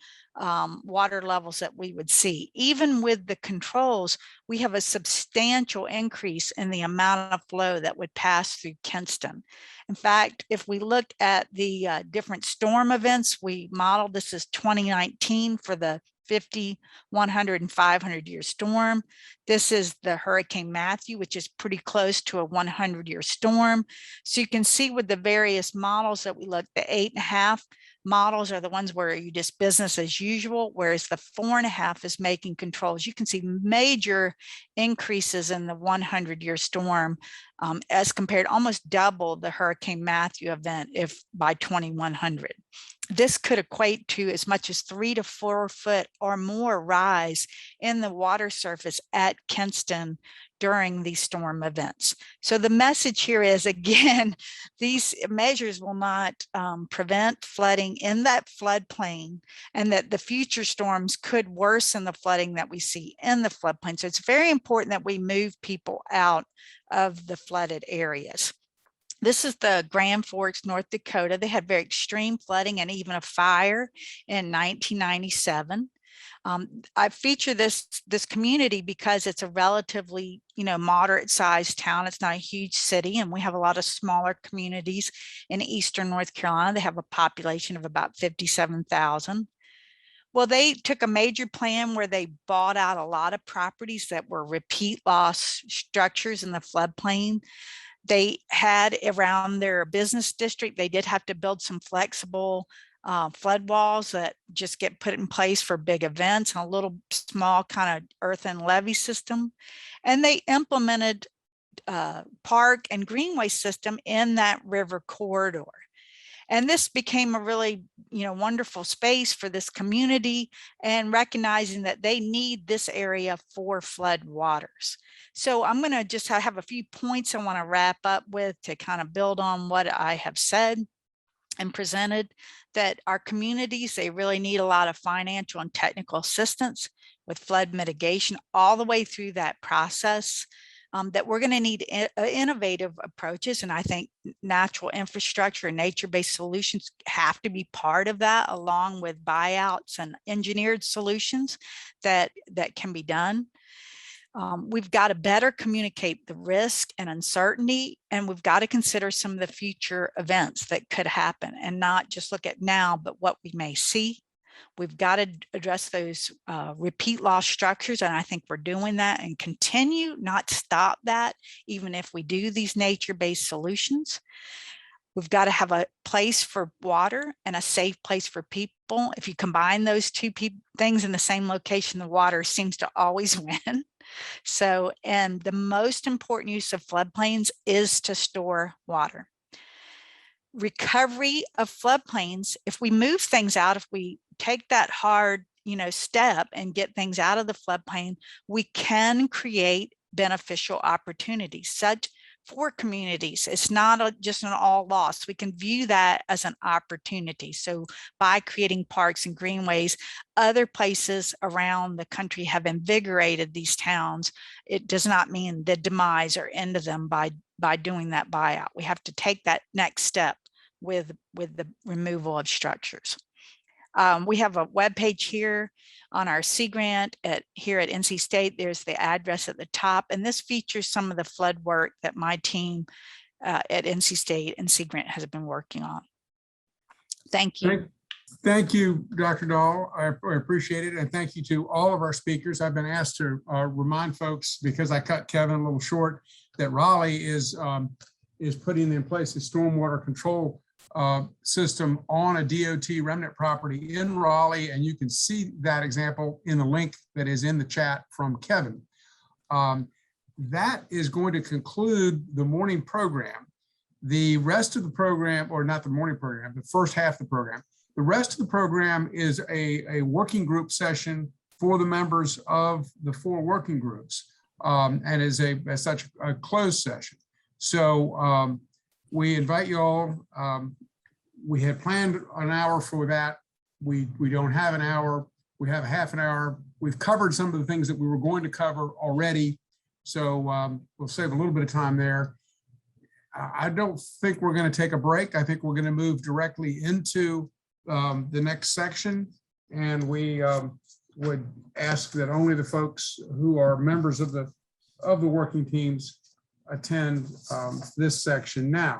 water levels that we would see. Even with the controls, we have a substantial increase in the amount of flow that would pass through Kinston. In fact, if we look at the different storm events, we modeled this as 2019 for the 50, 100, and 500-year storm. This is the Hurricane Matthew, which is pretty close to a 100-year storm. So you can see with the various models that we looked, the 8.5 models are the ones where you just business as usual, whereas the 4.5 is making controls. You can see major increases in the 100-year storm as compared, almost double the Hurricane Matthew event if by 2100. This could equate to as much as 3 to 4 foot or more rise in the water surface at Kinston during these storm events. So the message here is, again, these measures will not prevent flooding in that floodplain, and that the future storms could worsen the flooding that we see in the floodplain. So it's very important that we move people out of the flooded areas. This is the Grand Forks, North Dakota. They had very extreme flooding and even a fire in 1997. I feature this community because it's a relatively, moderate sized town. It's not a huge city, and we have a lot of smaller communities in eastern North Carolina. They have a population of about 57,000. Well, they took a major plan where they bought out a lot of properties that were repeat loss structures in the floodplain. They had around their business district, they did have to build some flexible flood walls that just get put in place for big events, and a little small kind of earthen levee system. And they implemented park and greenway system in that river corridor. And this became a really, wonderful space for this community, and recognizing that they need this area for flood waters. So I'm going to just have a few points I want to wrap up with to kind of build on what I have said and presented, that our communities, they really need a lot of financial and technical assistance with flood mitigation all the way through that process. That we're going to need innovative approaches. And I think natural infrastructure and nature-based solutions have to be part of that, along with buyouts and engineered solutions that can be done. We've got to better communicate the risk and uncertainty, and we've got to consider some of the future events that could happen, and not just look at now, but what we may see. We've got to address those repeat loss structures, and I think we're doing that, and continue, not stop that, even if we do these nature-based solutions. We've got to have a place for water and a safe place for people. If you combine those two things in the same location, the water seems to always win. So, and the most important use of floodplains is to store water. Recovery of floodplains, if we move things out, if we take that hard, step and get things out of the floodplain, we can create beneficial opportunities such for communities. It's not just an all loss. We can view that as an opportunity. So by creating parks and greenways, other places around the country have invigorated these towns. It does not mean the demise or end of them by doing that buyout. We have to take that next step with the removal of structures. We have a webpage here on our Sea Grant here at NC State. There's the address at the top, and this features some of the flood work that my team at NC State and Sea Grant has been working on. Thank you. Thank you, Dr. Dahl. I appreciate it. And thank you to all of our speakers. I've been asked to remind folks, because I cut Kevin a little short, that Raleigh is putting in place a stormwater control system on a DOT remnant property in Raleigh, and you can see that example in the link that is in the chat from Kevin. that is going to conclude the morning program. The rest of the program, or not the morning program, the first half of the program, the rest of the program is a working group session for the members of the 4 working groups, and is as such a closed session. So we invite you all. We had planned an hour for that. We don't have an hour. We have a half an hour. We've covered some of the things that we were going to cover already. So we'll save a little bit of time there. I don't think we're going to take a break. I think we're going to move directly into the next section. And we would ask that only the folks who are members of the working teams attend this section now.